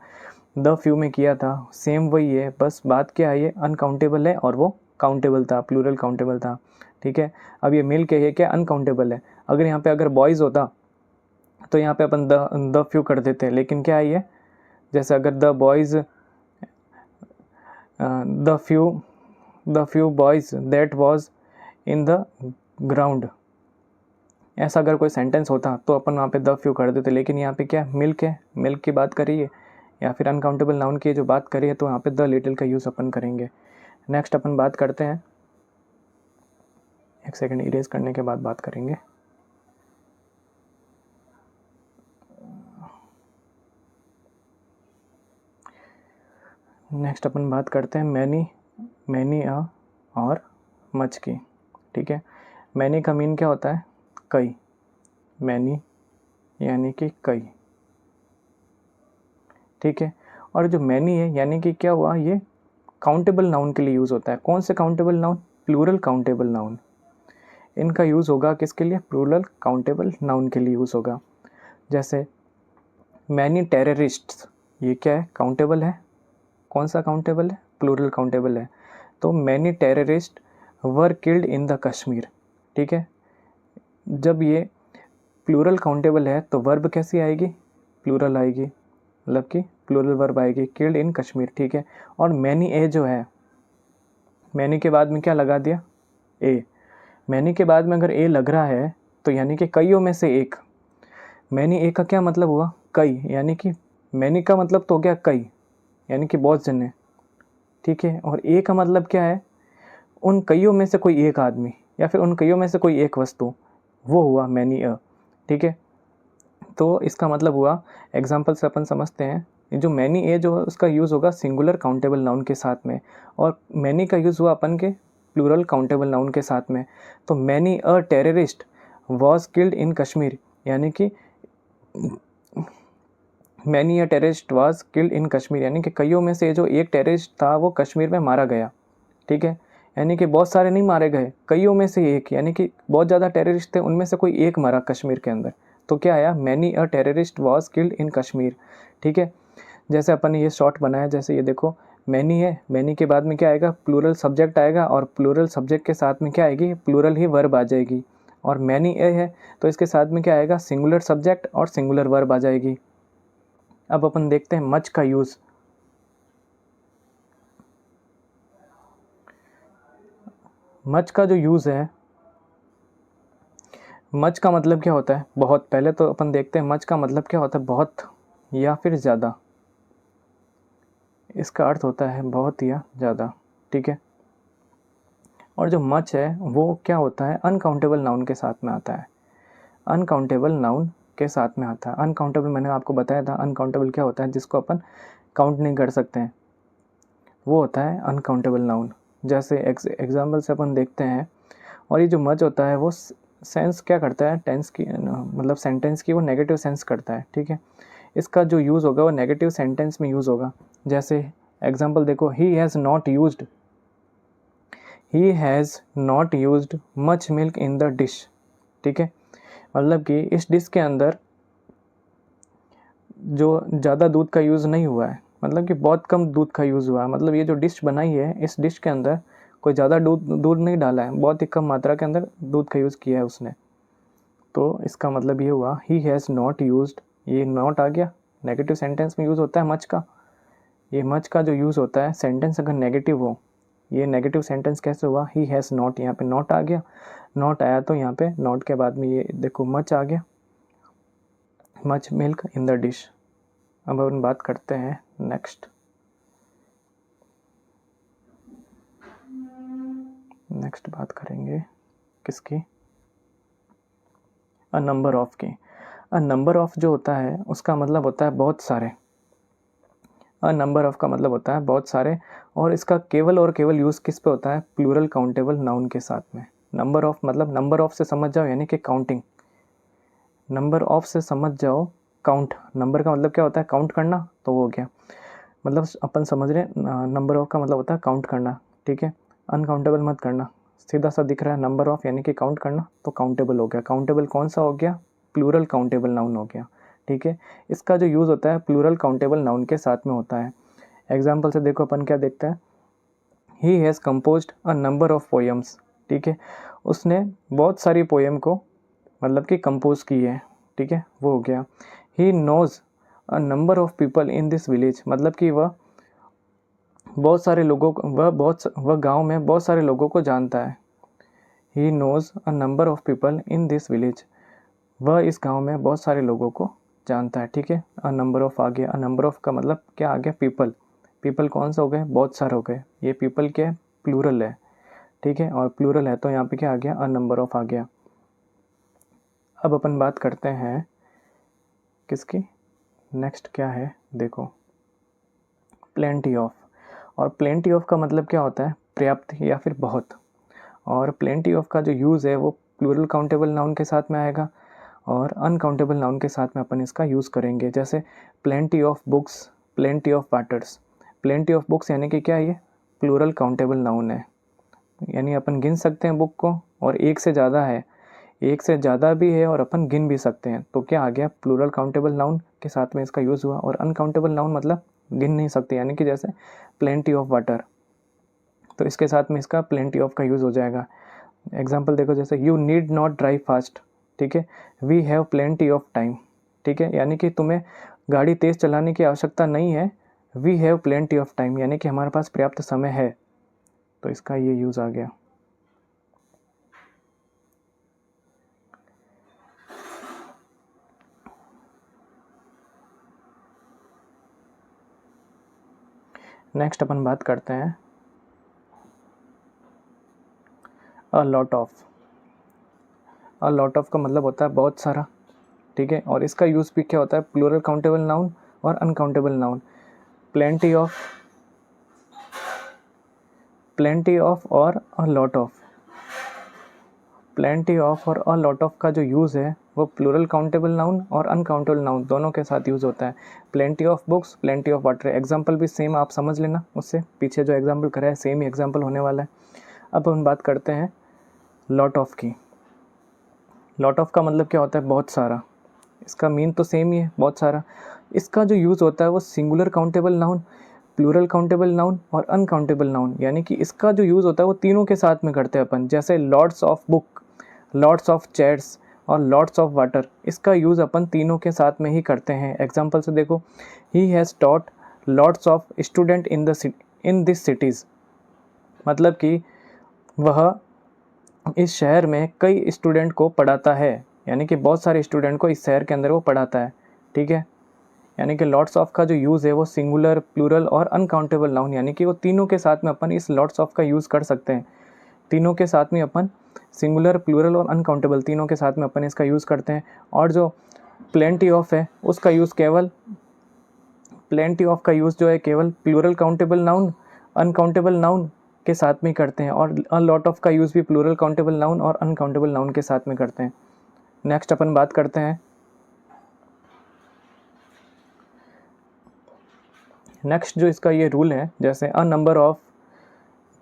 द फ्यू में किया था, सेम वही है, बस बात क्या है, ये अनकाउंटेबल है और वो काउंटेबल था, प्लूरल काउंटेबल था। ठीक है, अब ये मिल के ये क्या अनकाउंटेबल है। अगर यहाँ पे अगर बॉयज़ होता तो यहाँ पे अपन द फ्यू कर देते हैं, लेकिन क्या है ये, जैसे अगर the boys the few boys that was in the ground, ऐसा अगर कोई सेंटेंस होता तो अपन वहाँ पे द फ्यू कर देते। लेकिन यहाँ पे क्या मिल्क है, मिल्क की बात करिए या फिर अनकाउंटेबल नाउन की जो बात करिए, तो यहाँ पे द लिटिल का यूज़ अपन करेंगे। नेक्स्ट अपन बात करते हैं, एक सेकंड इरेज करने के बाद बात करेंगे। नेक्स्ट अपन बात करते हैं मैनी अ और मच की। ठीक है, मैनी का मीन क्या होता है, कई, मैनी यानी कि कई। ठीक है, और जो मैनी है यानी कि क्या हुआ, ये काउंटेबल नाउन के लिए यूज़ होता है। कौन से countable noun, plural countable noun. इनका यूज़ होगा किसके लिए, प्लूरल काउंटेबल नाउन के लिए यूज़ होगा। जैसे मैनी टेररिस्ट्स, ये क्या है, काउंटेबल है। कौन सा काउंटेबल है, प्लूरल काउंटेबल है। तो many terrorist were killed in the Kashmir. ठीक है, जब ये प्लूरल काउंटेबल है तो वर्ब कैसी आएगी, प्लूरल आएगी, मतलब कि प्लूरल वर्ब आएगी, किल्ड इन कश्मीर। ठीक है, और मैनी ए जो है, मैनी के बाद में क्या लगा दिया, ए। मैनी के बाद में अगर ए लग रहा है तो यानी कि कईयों में से एक। मैनी ए का क्या मतलब हुआ, कई, यानी कि मैनी का मतलब तो हो गया कई, यानी कि बहुत जने। ठीक है, और ए का मतलब क्या है, उन कईयों में से कोई एक आदमी या फिर उन कईयों में से कोई एक वस्तु, वो हुआ मैनी अ। ठीक है, तो इसका मतलब हुआ, एग्जाम्पल से अपन समझते हैं, जो मैनी ए जो उसका यूज़ होगा सिंगुलर काउंटेबल नाउन के साथ में, और मैनी का यूज़ हुआ अपन के प्लूरल काउंटेबल नाउन के साथ में। तो many a terrorist was killed in Kashmir, यानी कि many a terrorist was killed in Kashmir, यानी कि कईयों में से जो एक टेररिस्ट था वो कश्मीर में मारा गया। ठीक है, यानी कि बहुत सारे नहीं मारे गए, कईयों में से एक, यानी कि बहुत ज़्यादा टेररिस्ट थे, उनमें से कोई एक मरा कश्मीर के अंदर। तो क्या आया, many a terrorist was killed in Kashmir. ठीक है, जैसे अपन ने ये शॉर्ट बनाया, जैसे ये देखो, मैनी है, मैनी के बाद में क्या आएगा, प्लूरल सब्जेक्ट आएगा, और प्लूरल सब्जेक्ट के साथ में क्या आएगी, प्लूरल ही वर्ब आ जाएगी। और मैनी ए है तो इसके साथ में क्या आएगा, सिंगुलर सब्जेक्ट और सिंगुलर वर्ब आ जाएगी। अब अपन देखते हैं मच का यूज़। मच का जो यूज़ है, मच का मतलब क्या होता है, बहुत। पहले तो अपन देखते हैं मच का मतलब क्या होता है, बहुत या फिर ज़्यादा। इसका अर्थ होता है बहुत या ज़्यादा। ठीक है, और जो मच है वो क्या होता है, अनकाउंटेबल नाउन के साथ में आता है, अनकाउंटेबल नाउन के साथ में आता है। अनकाउंटेबल मैंने आपको बताया था, अनकाउंटेबल क्या होता है, जिसको अपन काउंट नहीं कर सकते हैं, वो होता है अनकाउंटेबल नाउन। जैसे एग्जाम्पल से अपन देखते हैं, और ये जो मच होता है वो सेंस क्या करता है, टेंस की, मतलब सेंटेंस की वो नेगेटिव सेंस करता है। ठीक है, इसका जो यूज़ होगा वो नेगेटिव सेंटेंस में यूज़ होगा। जैसे एग्जाम्पल देखो, he has not used much milk in the dish. ठीक है, मतलब कि इस डिश के अंदर जो ज़्यादा दूध का यूज़ नहीं हुआ है, मतलब कि बहुत कम दूध का यूज़ हुआ है। मतलब ये जो डिश बनाई है, इस डिश के अंदर कोई ज़्यादा दूध नहीं डाला है, बहुत ही कम मात्रा के अंदर दूध का यूज़ किया है उसने। तो इसका मतलब ये हुआ, ही हैज़ नॉट यूज्ड, ये नॉट आ गया, नेगेटिव सेंटेंस में यूज़ होता है मच का। ये मच का जो यूज़ होता है, सेंटेंस अगर नेगेटिव हो, ये नेगेटिव सेंटेंस कैसे हुआ, ही हैज़ नॉट, यहाँ पे नॉट आ गया, नॉट आया तो यहाँ पे नॉट के बाद में ये देखो मच आ गया, much milk in the dish. अब अपन बात करते हैं नेक्स्ट बात करेंगे किसकी, अ नंबर ऑफ की। अ नंबर ऑफ जो होता है उसका मतलब होता है बहुत सारे, अ नंबर ऑफ का मतलब होता है बहुत सारे, और इसका केवल और केवल यूज़ किस पे होता है, प्लूरल काउंटेबल नाउन के साथ में। नंबर ऑफ मतलब, नंबर ऑफ से समझ जाओ यानी कि काउंटिंग, नंबर ऑफ से समझ जाओ काउंट। नंबर का मतलब क्या होता है, काउंट करना, तो वो हो गया, मतलब अपन समझ रहे हैं, नंबर ऑफ का मतलब होता है काउंट करना। ठीक है, अनकाउंटेबल मत करना, सीधा सा दिख रहा है नंबर ऑफ, यानी कि काउंट करना, तो काउंटेबल हो गया। काउंटेबल कौन सा हो गया? प्लूरल काउंटेबल नाउन हो गया, ठीक है। इसका जो यूज़ होता है प्लूरल काउंटेबल नाउन के साथ में होता है। एग्जाम्पल से देखो अपन क्या देखते हैं, he has composed a number of poems, ठीक है, उसने बहुत सारी पोएम को मतलब कि कंपोज की है, ठीक है, वो हो गया। He knows a number of people in this village, मतलब कि वह बहुत सारे लोगों को वह गांव में बहुत सारे लोगों को जानता है। He knows a number of people in this village, वह इस गांव में बहुत सारे लोगों को जानता है, ठीक है। अ नंबर ऑफ आ गया, अ नंबर ऑफ का मतलब क्या आ गया? पीपल। पीपल कौन सा हो गए? बहुत सारे हो गए। ये पीपल क्या है? प्लूरल है, ठीक है, और प्लूरल है तो यहाँ पे क्या आ गया? अ नंबर ऑफ आ गया। अब अपन बात करते हैं किसकी, नेक्स्ट क्या है देखो, प्लेंटी ऑफ। और प्लेंटी ऑफ का मतलब क्या होता है? पर्याप्त या फिर बहुत। और प्लेंटी ऑफ का जो यूज़ है वो प्लूरल काउंटेबल नाउन के साथ में आएगा और अनकाउंटेबल नाउन के साथ में अपन इसका यूज़ करेंगे। जैसे plenty of books, plenty of waters. Plenty of books यानी कि क्या है? ये प्लूरल काउंटेबल नाउन है, यानी अपन गिन सकते हैं बुक को, और एक से ज़्यादा है, एक से ज़्यादा भी है और अपन गिन भी सकते हैं, तो क्या आ गया? प्लूरल काउंटेबल नाउन के साथ में इसका यूज़ हुआ। और अनकाउंटेबल नाउन मतलब गिन नहीं सकते, यानी कि जैसे प्लेंटी ऑफ वाटर, तो इसके साथ में इसका प्लेंटी ऑफ का यूज़ हो जाएगा। एग्जाम्पल देखो, जैसे you need not drive fast, ठीक है, we have plenty of time, ठीक है, यानी कि तुम्हें गाड़ी तेज़ चलाने की आवश्यकता नहीं है। We have plenty of time, यानी कि हमारे पास पर्याप्त समय है, तो इसका ये यूज़ आ गया। नेक्स्ट अपन बात करते हैं अ lot of. A lot of का मतलब होता है बहुत सारा, ठीक है, और इसका यूज़ भी क्या होता है? प्लूरल काउंटेबल नाउन और uncountable noun. Plenty of, plenty of और a lot of. Plenty of और अ लॉट ऑफ का जो यूज़ है वो प्लूरल काउंटेबल नाउन और अनकाउंटेबल नाउन दोनों के साथ यूज़ होता है। Plenty of books, plenty of water. Example भी सेम आप समझ लेना, उससे पीछे जो एग्जाम्पल करा है सेम ही एग्जाम्पल होने वाला है। अब हम बात करते हैं लॉट ऑफ की। लॉट ऑफ का मतलब क्या होता है? बहुत सारा। इसका मीन तो सेम ही है, बहुत सारा। इसका जो यूज़ होता है वो singular countable noun, plural countable noun और अनकाउंटेबल नाउन, यानी कि इसका जो यूज़ होता है वो तीनों के साथ में करते हैं अपन। जैसे lots of book, lots of chairs और लॉट्स ऑफ वाटर, इसका यूज़ अपन तीनों के साथ में ही करते हैं। एग्जाम्पल से देखो, he has taught lots of student in this cities, मतलब कि वह इस शहर में कई स्टूडेंट को पढ़ाता है, यानी कि बहुत सारे स्टूडेंट को इस शहर के अंदर वो पढ़ाता है, ठीक है। यानी कि लॉट्स ऑफ का जो यूज़ है वो सिंगुलर, प्लूरल और अनकाउंटेबल नाउन, यानी कि वो तीनों के साथ में अपन इस लॉट्स ऑफ का यूज़ कर सकते हैं। तीनों के साथ में अपन सिंगुलर, प्लूरल और अनकाउंटेबल तीनों के साथ में अपन इसका यूज़ करते हैं। और जो प्लेंटी ऑफ है उसका यूज़ केवल, प्लेंटी ऑफ का यूज़ जो है केवल plural countable noun, uncountable noun के साथ में करते हैं, और अ लॉट ऑफ का यूज़ भी प्लूरल काउंटेबल नाउन और अनकाउंटेबल नाउन के साथ में करते हैं। नेक्स्ट अपन बात करते हैं, नेक्स्ट जो इसका ये रूल है, जैसे अ नंबर ऑफ,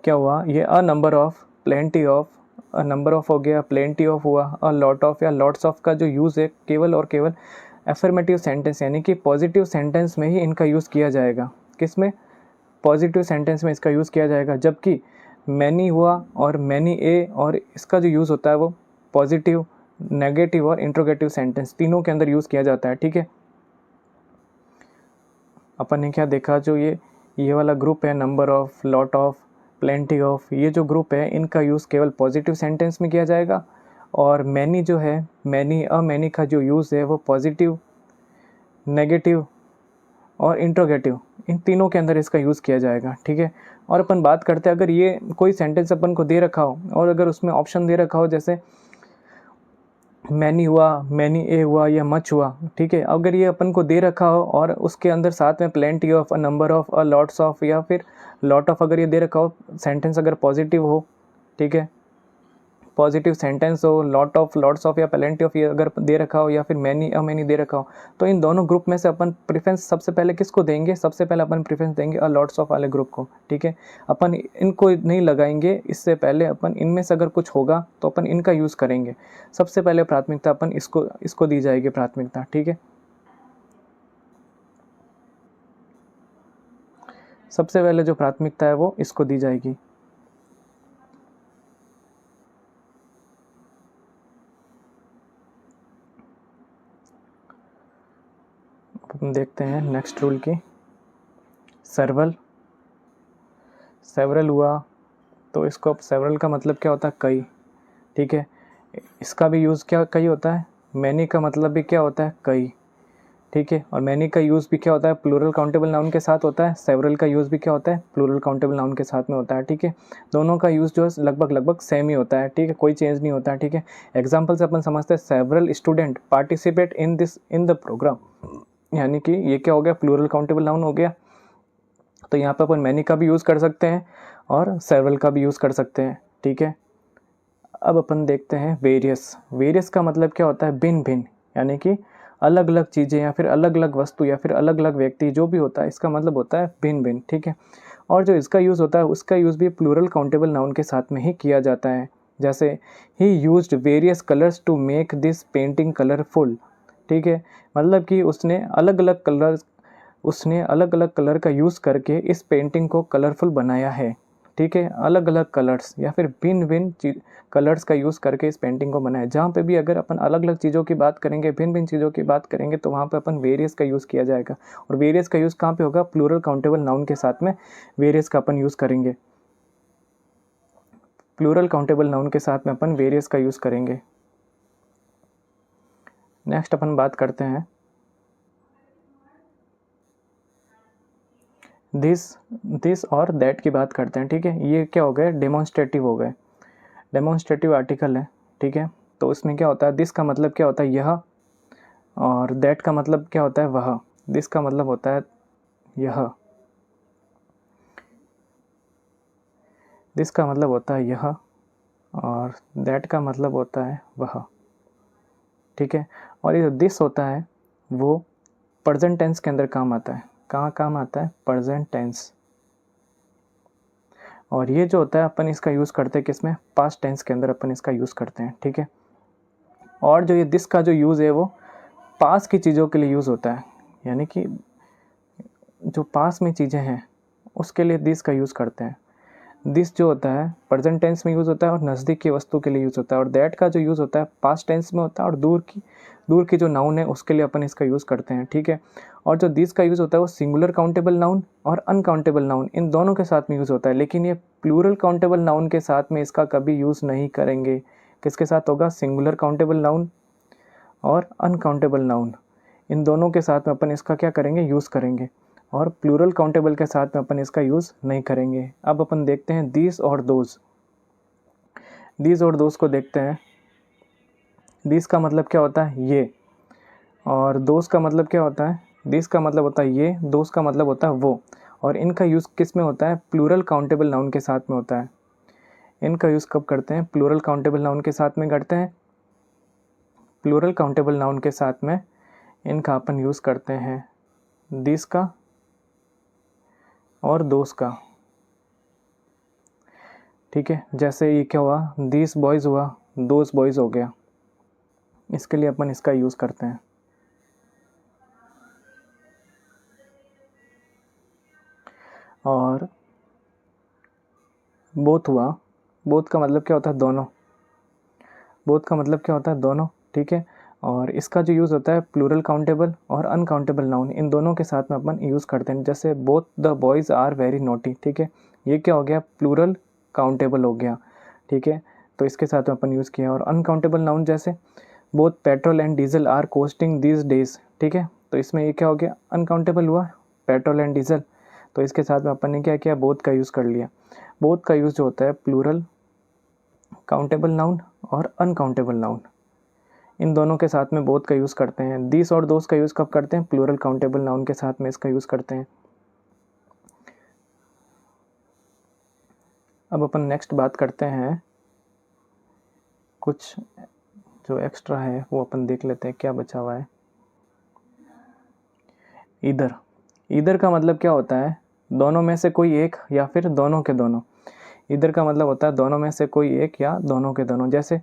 क्या हुआ? ये a number of, plenty of, a number of हो गया, प्लेंटी ऑफ हुआ, अ लॉट ऑफ या लॉट्स ऑफ का जो यूज़ है केवल और केवल एफर्मेटिव सेंटेंस यानी कि पॉजिटिव सेंटेंस में ही इनका यूज़ किया जाएगा। किस में? पॉजिटिव सेंटेंस में इसका यूज़ किया जाएगा। जबकि मैनी हुआ और मैनी ए, और इसका जो यूज़ होता है वो पॉजिटिव, नेगेटिव और इंट्रोगेटिव सेंटेंस तीनों के अंदर यूज़ किया जाता है, ठीक है। अपन ने क्या देखा, जो ये वाला ग्रुप है, number of, lot of, plenty of, ये जो ग्रुप है इनका यूज़ केवल पॉजिटिव सेंटेंस में किया जाएगा। और मैनी जो है, मैनी, अ मैनी का जो यूज़ है वो पॉजिटिव, नेगेटिव और इंट्रोगेटिव, इन तीनों के अंदर इसका यूज़ किया जाएगा, ठीक है। और अपन बात करते हैं, अगर ये कोई सेंटेंस अपन को दे रखा हो और अगर उसमें ऑप्शन दे रखा हो, जैसे मैनी हुआ, मैनी ए हुआ या मच हुआ, ठीक है, अगर ये अपन को दे रखा हो और उसके अंदर साथ में plenty of, a number of, a lots of या फिर लॉट ऑफ अगर ये दे रखा हो, सेंटेंस अगर पॉजिटिव हो, ठीक है, पॉजिटिव सेंटेंस हो, लॉट्स ऑफ या प्लेंटी ऑफ ये अगर दे रखा हो, या फिर मैनी अ मैनी दे रखा हो, तो इन दोनों ग्रुप में से अपन प्रेफरेंस सबसे पहले किसको देंगे? सबसे पहले अपन प्रेफरेंस देंगे अ लॉट्स ऑफ वाले ग्रुप को, ठीक है। अपन इनको नहीं लगाएंगे, इससे पहले अपन इनमें से अगर कुछ होगा तो अपन इनका यूज़ करेंगे। सबसे पहले प्राथमिकता अपन इसको दी जाएगी प्राथमिकता, ठीक है। सबसे पहले जो प्राथमिकता है वो इसको दी जाएगी। हम देखते हैं नेक्स्ट रूल की। सेवरल हुआ तो इसको, सेवरल का मतलब क्या होता है? कई, ठीक है। इसका भी यूज़ क्या कई होता है? मैनी का मतलब भी क्या होता है? कई, ठीक है। और मैनी का यूज़ भी क्या होता है? प्लूरल काउंटेबल नाउन के साथ होता है। सेवरल का यूज़ भी क्या होता है? प्लूरल काउंटेबल नाउन के साथ में होता है, ठीक है। दोनों का यूज़ जो है लगभग सेम ही होता है, ठीक है, कोई चेंज नहीं होता है, ठीक है। एग्जाम्पल से अपन समझते हैं, several student participate in the programme, यानी कि ये क्या हो गया? प्लूरल काउंटेबल नाउन हो गया। तो यहाँ पे अपन मैनी का भी यूज़ कर सकते हैं और सेवरल का भी यूज़ कर सकते हैं, ठीक है। अब अपन देखते हैं वेरियस का मतलब क्या होता है? भिन्न भिन्न, यानी कि अलग अलग चीज़ें या फिर अलग अलग वस्तु या फिर अलग अलग व्यक्ति, जो भी होता है इसका मतलब होता है भिन्न भिन्न, ठीक है। और जो इसका यूज़ होता है उसका यूज़ भी प्लूरल काउंटेबल नाउन के साथ में ही किया जाता है। जैसे he used various colours to make this painting colourful, ठीक है। मतलब कि उसने अलग अलग कलर का यूज़ करके इस पेंटिंग को कलरफुल बनाया है, ठीक है। अलग अलग कलर्स या फिर भिन्न भिन्न कलर्स का यूज़ करके इस पेंटिंग को बनाया। जहाँ पे भी अगर अपन अलग अलग चीज़ों की बात करेंगे, भिन्न भिन्न चीज़ों की बात करेंगे, तो वहाँ पे अपन वेरियस का यूज़ किया जाएगा। और वेरियस का यूज़ कहाँ पे होगा? प्लूरल काउंटेबल नाउन के साथ में वेरियस का अपन यूज़ करेंगे। प्लूरल काउंटेबल नाउन के साथ में अपन वेरियस का यूज़ करेंगे। नेक्स्ट अपन बात करते हैं दिस और दैट की बात करते हैं, ठीक है। ये क्या हो गए? डेमोन्स्ट्रेटिव हो गए, डेमोन्स्ट्रेटिव आर्टिकल है, ठीक है। तो इसमें क्या होता है? दिस का मतलब क्या होता है? यह, और दैट का मतलब क्या होता है? वह। दिस का मतलब होता है यह, दिस का मतलब होता है यह, और दैट का मतलब होता है वह, ठीक है। और ये दिस होता है वो प्रेजेंट टेंस के अंदर काम आता है। कहाँ काम आता है? Present tense. और ये जो होता है अपन इसका यूज़ करते हैं किसमें? पास्ट टेंस के अंदर अपन इसका यूज़ करते हैं, ठीक है। और जो ये दिस का जो यूज़ है वो पास की चीज़ों के लिए यूज़ होता है, यानी कि जो पास में चीज़ें हैं उसके लिए दिस का यूज़ करते हैं। दिस जो होता है प्रेजेंट टेंस में यूज़ होता है और नज़दीक की वस्तु के लिए यूज़ होता है। और दैट का जो यूज़ होता है पास्ट टेंस में होता है और दूर की जो नाउन है उसके लिए अपन इसका यूज़ करते हैं, ठीक है। और जो दिस का यूज़ होता है वो सिंगुलर काउंटेबल नाउन और अनकाउंटेबल नाउन इन दोनों के साथ में यूज़ होता है। लेकिन ये प्लूरल काउंटेबल नाउन के साथ में इसका कभी यूज़ नहीं करेंगे। किसके साथ होगा? सिंगुलर काउंटेबल नाउन और अनकाउंटेबल नाउन, इन दोनों के साथ में अपन इसका क्या करेंगे? यूज़ करेंगे। और प्लूरल काउंटेबल के साथ में अपन इसका यूज़ नहीं करेंगे। अब अपन देखते हैं दीज और दोज। दीज और दोज को देखते हैं। दीज का मतलब क्या होता है? ये। और दोज का मतलब क्या होता है? दीज का मतलब होता है ये, दोज का मतलब होता है वो। और इनका यूज़ किस में होता है? प्लूरल काउंटेबल नाउन के साथ में होता है। इनका यूज़ कब करते हैं? प्लूरल काउंटेबल नाउन के साथ में करते हैं। प्लूरल काउंटेबल नाउन के साथ में इनका अपन यूज़ करते हैं दिस का और दोस का, ठीक है। जैसे ये क्या हुआ? दिस बॉयज़ हुआ, दोस बॉयज़ हो गया। इसके लिए अपन इसका यूज़ करते हैं। और बोथ हुआ, बोथ का मतलब क्या होता है? दोनों। बोथ का मतलब क्या होता है? दोनों, ठीक है। और इसका जो यूज़ होता है प्लूरल काउंटेबल और अनकाउंटेबल नाउन इन दोनों के साथ में अपन यूज़ करते हैं। जैसे both the boys are very naughty, ठीक है। ये क्या हो गया? प्लूरल काउंटेबल हो गया, ठीक है। तो इसके साथ में अपन यूज़ किया। और अनकाउंटेबल नाउन जैसे both petrol and diesel are costing these days, ठीक है। तो इसमें ये क्या हो गया? अनकाउंटेबल हुआ, पेट्रोल एंड डीजल। तो इसके साथ में अपन ने क्या किया? बोथ का यूज़ कर लिया। बोथ का यूज़ जो होता है प्लूरल काउंटेबल नाउन और अनकाउंटेबल नाउन, इन दोनों के साथ में बोथ का यूज़ करते हैं। दिस और दोस का यूज़ कब करते हैं? प्लूरल काउंटेबल नाउन के साथ में इसका यूज़ करते हैं। अब अपन नेक्स्ट बात करते हैं कुछ जो एक्स्ट्रा है वो अपन देख लेते हैं क्या बचा हुआ है। इधर, इधर का मतलब क्या होता है, दोनों में से कोई एक या फिर दोनों के दोनों। इधर का मतलब होता है दोनों में से कोई एक या दोनों के दोनों। जैसे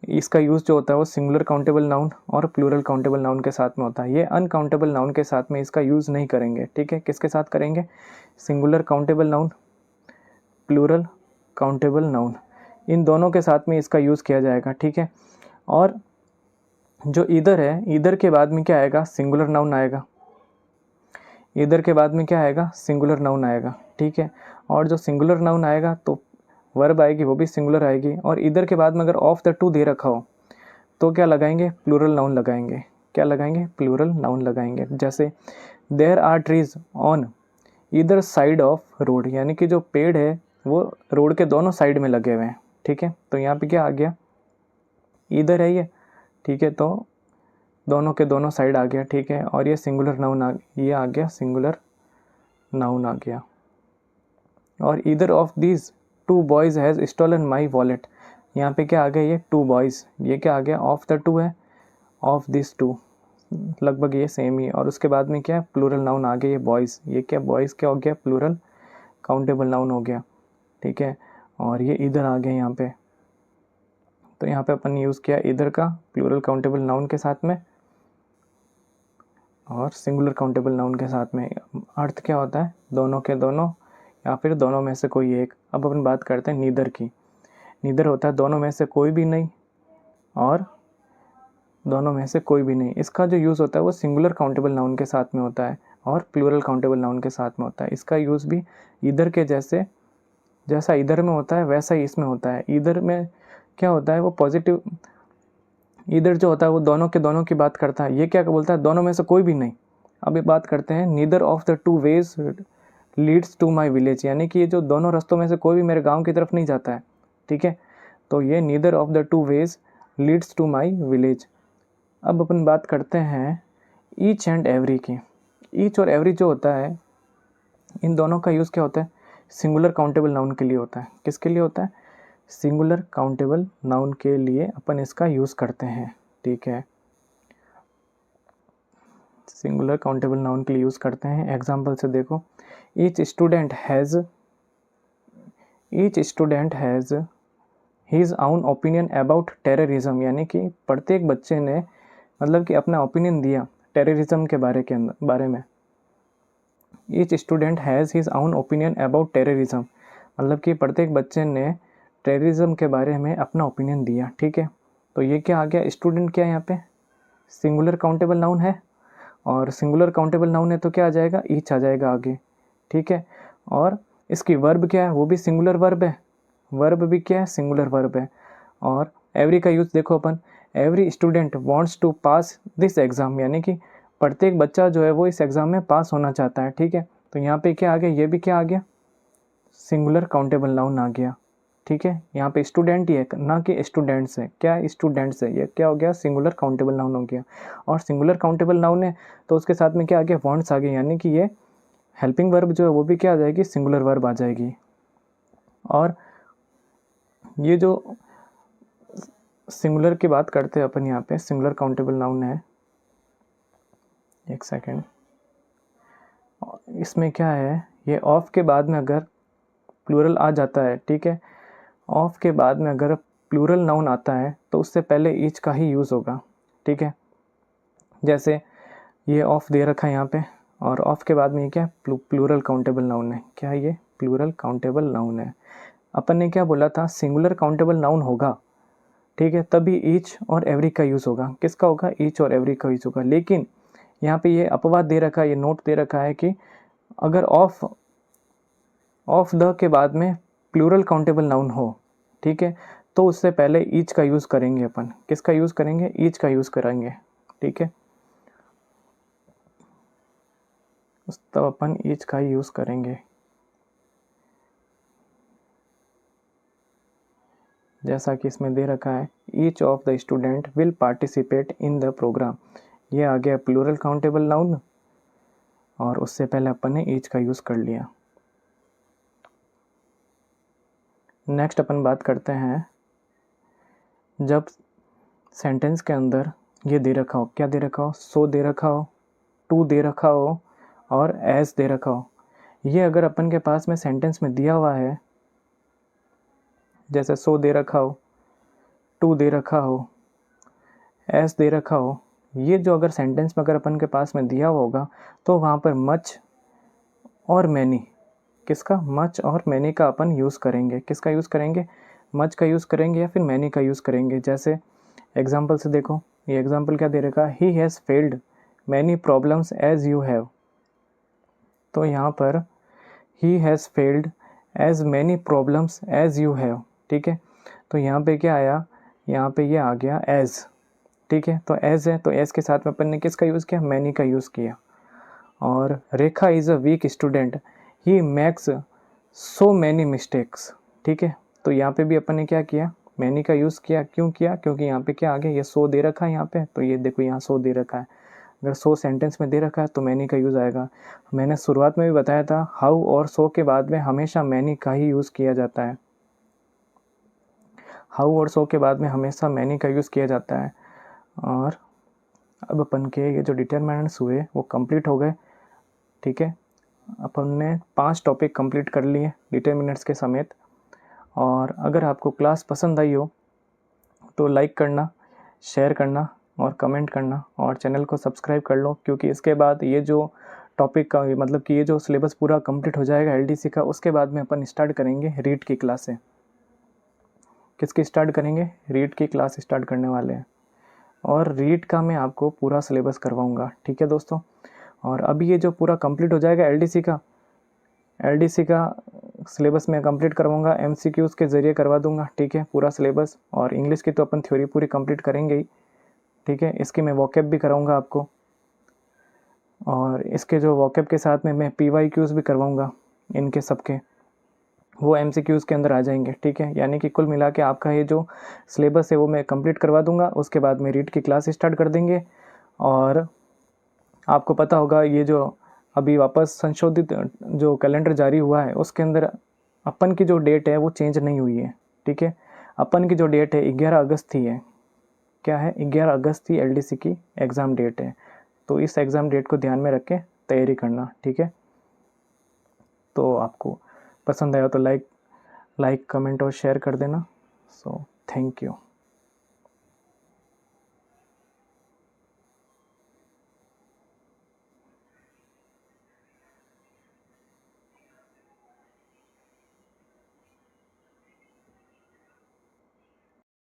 इसका यूज़ जो होता है वो सिंगुलर काउंटेबल नाउन और प्लूरल काउंटेबल नाउन के साथ में होता है। ये अनकाउंटेबल नाउन के साथ में इसका यूज़ नहीं करेंगे, ठीक है। किसके साथ करेंगे, singular countable noun, plural countable noun, इन दोनों के साथ में इसका यूज़ किया जाएगा, ठीक है। और जो इधर है, इधर के बाद में क्या आएगा, सिंगुलर नाउन आएगा। इधर के बाद में क्या आएगा, सिंगुलर नाउन आएगा, ठीक है। और जो सिंगुलर नाउन आएगा तो वर्ब आएगी, वो भी सिंगुलर आएगी। और इधर के बाद में अगर ऑफ द टू दे रखा हो तो क्या लगाएंगे, प्लूरल नाउन लगाएंगे। क्या लगाएंगे, प्लूरल नाउन लगाएंगे। जैसे there are trees on either side of road, यानी कि जो पेड़ है वो रोड के दोनों साइड में लगे हुए हैं, ठीक है। तो यहाँ पे क्या आ गया, इधर है ये, ठीक है, तो दोनों के दोनों साइड आ गया, ठीक है। और ये सिंगुलर नाउन ये आ गया, सिंगुलर नाउन आ गया। और either of these two boys has stolen my wallet, यहाँ पे क्या आ गया, ये टू बॉयज़, ये क्या आ गया, ऑफ द टू है, ऑफ दिस टू, लगभग ये सेम ही। और उसके बाद में क्या है, प्लूरल नाउन आ गया, ये बॉयज़, ये क्या बॉयज़ क्या हो गया, प्लूरल काउंटेबल नाउन हो गया, ठीक है। और ये इधर आ गया यहाँ पे, तो यहाँ पे अपन यूज़ किया इधर का प्लूरल काउंटेबल नाउन के साथ में और सिंगुलर काउंटेबल नाउन के साथ में। अर्थ क्या होता है, दोनों के दोनों या फिर दोनों में से कोई एक। अब अपन बात करते हैं नीदर की। नीदर होता है दोनों में से कोई भी नहीं और दोनों में से कोई भी नहीं। इसका जो यूज़ होता है वो सिंगुलर काउंटेबल नाउन के साथ में होता है और प्लूरल काउंटेबल नाउन के साथ में होता है। इसका यूज़ भी इधर के जैसा इधर में होता है वैसा ही इसमें होता है। इधर में क्या होता है, वो पॉजिटिव, इधर जो होता है वो दोनों के दोनों की बात करता है। ये क्या बोलता है, दोनों में से कोई भी नहीं। अब ये बात करते हैं neither of the two ways leads to my village, यानी कि ये जो दोनों रास्तों में से कोई भी मेरे गांव की तरफ नहीं जाता है, ठीक है। तो ये neither of the two ways leads to my village. अब अपन बात करते हैं ईच एंड एवरी की। ईच और एवरी जो होता है, इन दोनों का यूज़ क्या होता है, सिंगुलर काउंटेबल नाउन के लिए होता है। किसके लिए होता है, सिंगुलर काउंटेबल नाउन के लिए अपन इसका यूज़ करते हैं, ठीक है। सिंगुलर काउंटेबल नाउन के लिए यूज़ करते हैं। एग्जाम्पल से देखो, ईच स्टूडेंट हैज़ हीज़ आउन ओपिनियन अबाउट टेररिज्म, यानी कि प्रत्येक बच्चे ने मतलब कि अपना ओपिनियन दिया टेररिज्म के बारे में। ईच स्टूडेंट हैज़ हीज़ आउन ओपिनियन अबाउट टेररिज्म, मतलब कि प्रत्येक बच्चे ने टेररिज्म के बारे में अपना ओपिनियन दिया, ठीक है। तो ये क्या आ गया, स्टूडेंट क्या है यहाँ पे, सिंगुलर काउंटेबल नाउन है। और सिंगुलर काउंटेबल नाउन है तो क्या आ जाएगा, ईच आ जाएगा आगे, ठीक है। और इसकी वर्ब क्या है, वो भी सिंगुलर वर्ब है, वर्ब भी क्या है, सिंगुलर वर्ब है। और एवरी का यूज़ देखो अपन, every student wants to pass this exam, यानी कि प्रत्येक बच्चा जो है वो इस एग्ज़ाम में पास होना चाहता है, ठीक है। तो यहाँ पे क्या आ गया, ये भी क्या आ गया, सिंगुलर काउंटेबल नाउन आ गया, ठीक है। यहाँ पे स्टूडेंट ही है ना कि स्टूडेंट्स है, क्या स्टूडेंट्स है, ये क्या हो गया, सिंगुलर काउंटेबल नाउन हो गया। और सिंगुलर काउंटेबल नाउन है तो उसके साथ में क्या आ गया, वांट्स आ गए, यानी कि ये हेल्पिंग वर्ब जो है वो भी क्या आ जाएगी, सिंगुलर वर्ब आ जाएगी। और ये जो सिंगुलर की बात करते हैं अपन, यहाँ पे सिंगुलर काउंटेबल नाउन है, एक सेकेंड, इसमें क्या है, ये ऑफ के बाद में अगर प्लूरल आ जाता है, ठीक है, ऑफ के बाद में अगर प्लूरल नाउन आता है तो उससे पहले ईच का ही यूज़ होगा, ठीक है। जैसे ये ऑफ दे रखा है यहाँ पे और ऑफ के बाद में ये क्या, प्लूरल काउंटेबल नाउन है, क्या है ये, प्लूरल काउंटेबल नाउन है। अपन ने क्या बोला था, सिंगुलर काउंटेबल नाउन होगा, ठीक है, तभी ईच और एवरी का यूज़ होगा। किसका होगा, ईच और एवरी का यूज़ होगा। लेकिन यहाँ पे ये अपवाद दे रखा है, ये नोट दे रखा है कि अगर ऑफ द के बाद में प्लूरल काउंटेबल नाउन हो, ठीक है, तो उससे पहले ईच का यूज़ करेंगे अपन। किसका यूज़ करेंगे, ईच का यूज़ करेंगे, ठीक है, तब अपन ईच का ही यूज़ करेंगे। जैसा कि इसमें दे रखा है, each of the student will participate in the programme, ये आ गया प्लूरल काउंटेबल नाउन और उससे पहले अपन ने ईच का यूज़ कर लिया। नेक्स्ट अपन बात करते हैं जब सेंटेंस के अंदर ये दे रखा हो, क्या दे रखा हो, सो दे रखा हो, टू दे रखा हो और एज दे रखा हो। ये अगर अपन के पास में सेंटेंस में दिया हुआ है, जैसे सो दे रखा हो, टू दे रखा हो, एज दे रखा हो, ये जो अगर सेंटेंस में अगर अपन के पास में दिया हुआ होगा तो वहाँ पर मच और मैनी, किसका, मच और मैनी का अपन यूज़ करेंगे। किसका यूज़ करेंगे, मच का यूज़ करेंगे या फिर मैनी का यूज़ करेंगे। जैसे एग्जाम्पल से देखो, ये एग्जाम्पल क्या दे रखा, he has failed many problems as you have. तो यहाँ पर he has failed as many problems as you have, ठीक है। तो यहाँ पे क्या आया, यहाँ पे ये आ गया एज, ठीक है। तो एज है, तो एज के साथ में अपन ने किसका यूज़ किया, मैनी का यूज़ किया। और Rekha is a weak student, he makes so many mistakes, ठीक है। तो यहाँ पे भी अपन ने क्या किया, मैनी का यूज़ किया। क्यों किया, क्योंकि यहाँ पे क्या आ गया, ये सो दे रखा है यहाँ पे, तो ये देखो यहाँ सो दे रखा है। अगर सो सेंटेंस में दे रखा है तो मैनी का यूज़ आएगा। मैंने शुरुआत में भी बताया था, हाउ और सो के बाद में हमेशा मैनी का ही यूज़ किया जाता है। हाउ और सो के बाद में हमेशा मैनी का यूज़ किया जाता है। और अब अपन के ये जो डिटरमिनेंट्स हुए वो कंप्लीट हो गए, ठीक है। अपन ने 5 टॉपिक कंप्लीट कर लिए डिटरमिनेंट्स के समेत। और अगर आपको क्लास पसंद आई हो तो लाइक करना, शेयर करना और कमेंट करना, और चैनल को सब्सक्राइब कर लो, क्योंकि इसके बाद ये जो टॉपिक का मतलब कि ये जो सिलेबस पूरा कंप्लीट हो जाएगा एलडीसी का, उसके बाद में अपन स्टार्ट करेंगे रीड की क्लासें। किसकी स्टार्ट करेंगे, रीड की क्लास स्टार्ट करने वाले हैं। और रीड का मैं आपको पूरा सिलेबस करवाऊँगा, ठीक है दोस्तों। और अभी ये जो पूरा कंप्लीट हो जाएगा एलडीसी का सिलेबस मैं कंप्लीट करवाऊँगा, एमसीक्यूज़ के ज़रिए करवा दूँगा, ठीक है, पूरा सिलेबस। और इंग्लिश की तो अपन थ्योरी पूरी कंप्लीट करेंगे ही, ठीक है। इसकी मैं वोकैब भी कराऊँगा आपको, और इसके जो वोकैब के साथ में मैं पीवाईक्यूज़ भी करवाऊँगा इनके सबके, वो एमसीक्यूज़ के अंदर आ जाएंगे, ठीक है। यानी कि कुल मिला के आपका ये जो सिलेबस है वो मैं कंप्लीट करवा दूँगा। उसके बाद में रीड की क्लास स्टार्ट कर देंगे। और आपको पता होगा ये जो अभी वापस संशोधित जो कैलेंडर जारी हुआ है उसके अंदर अपन की जो डेट है वो चेंज नहीं हुई है, ठीक है। अपन की जो डेट है 11 अगस्त ही है। क्या है, 11 अगस्त ही एलडीसी की एग्ज़ाम डेट है। तो इस एग्ज़ाम डेट को ध्यान में रख के तैयारी करना, ठीक है। तो आपको पसंद आया तो लाइक कमेंट और शेयर कर देना। So thank you.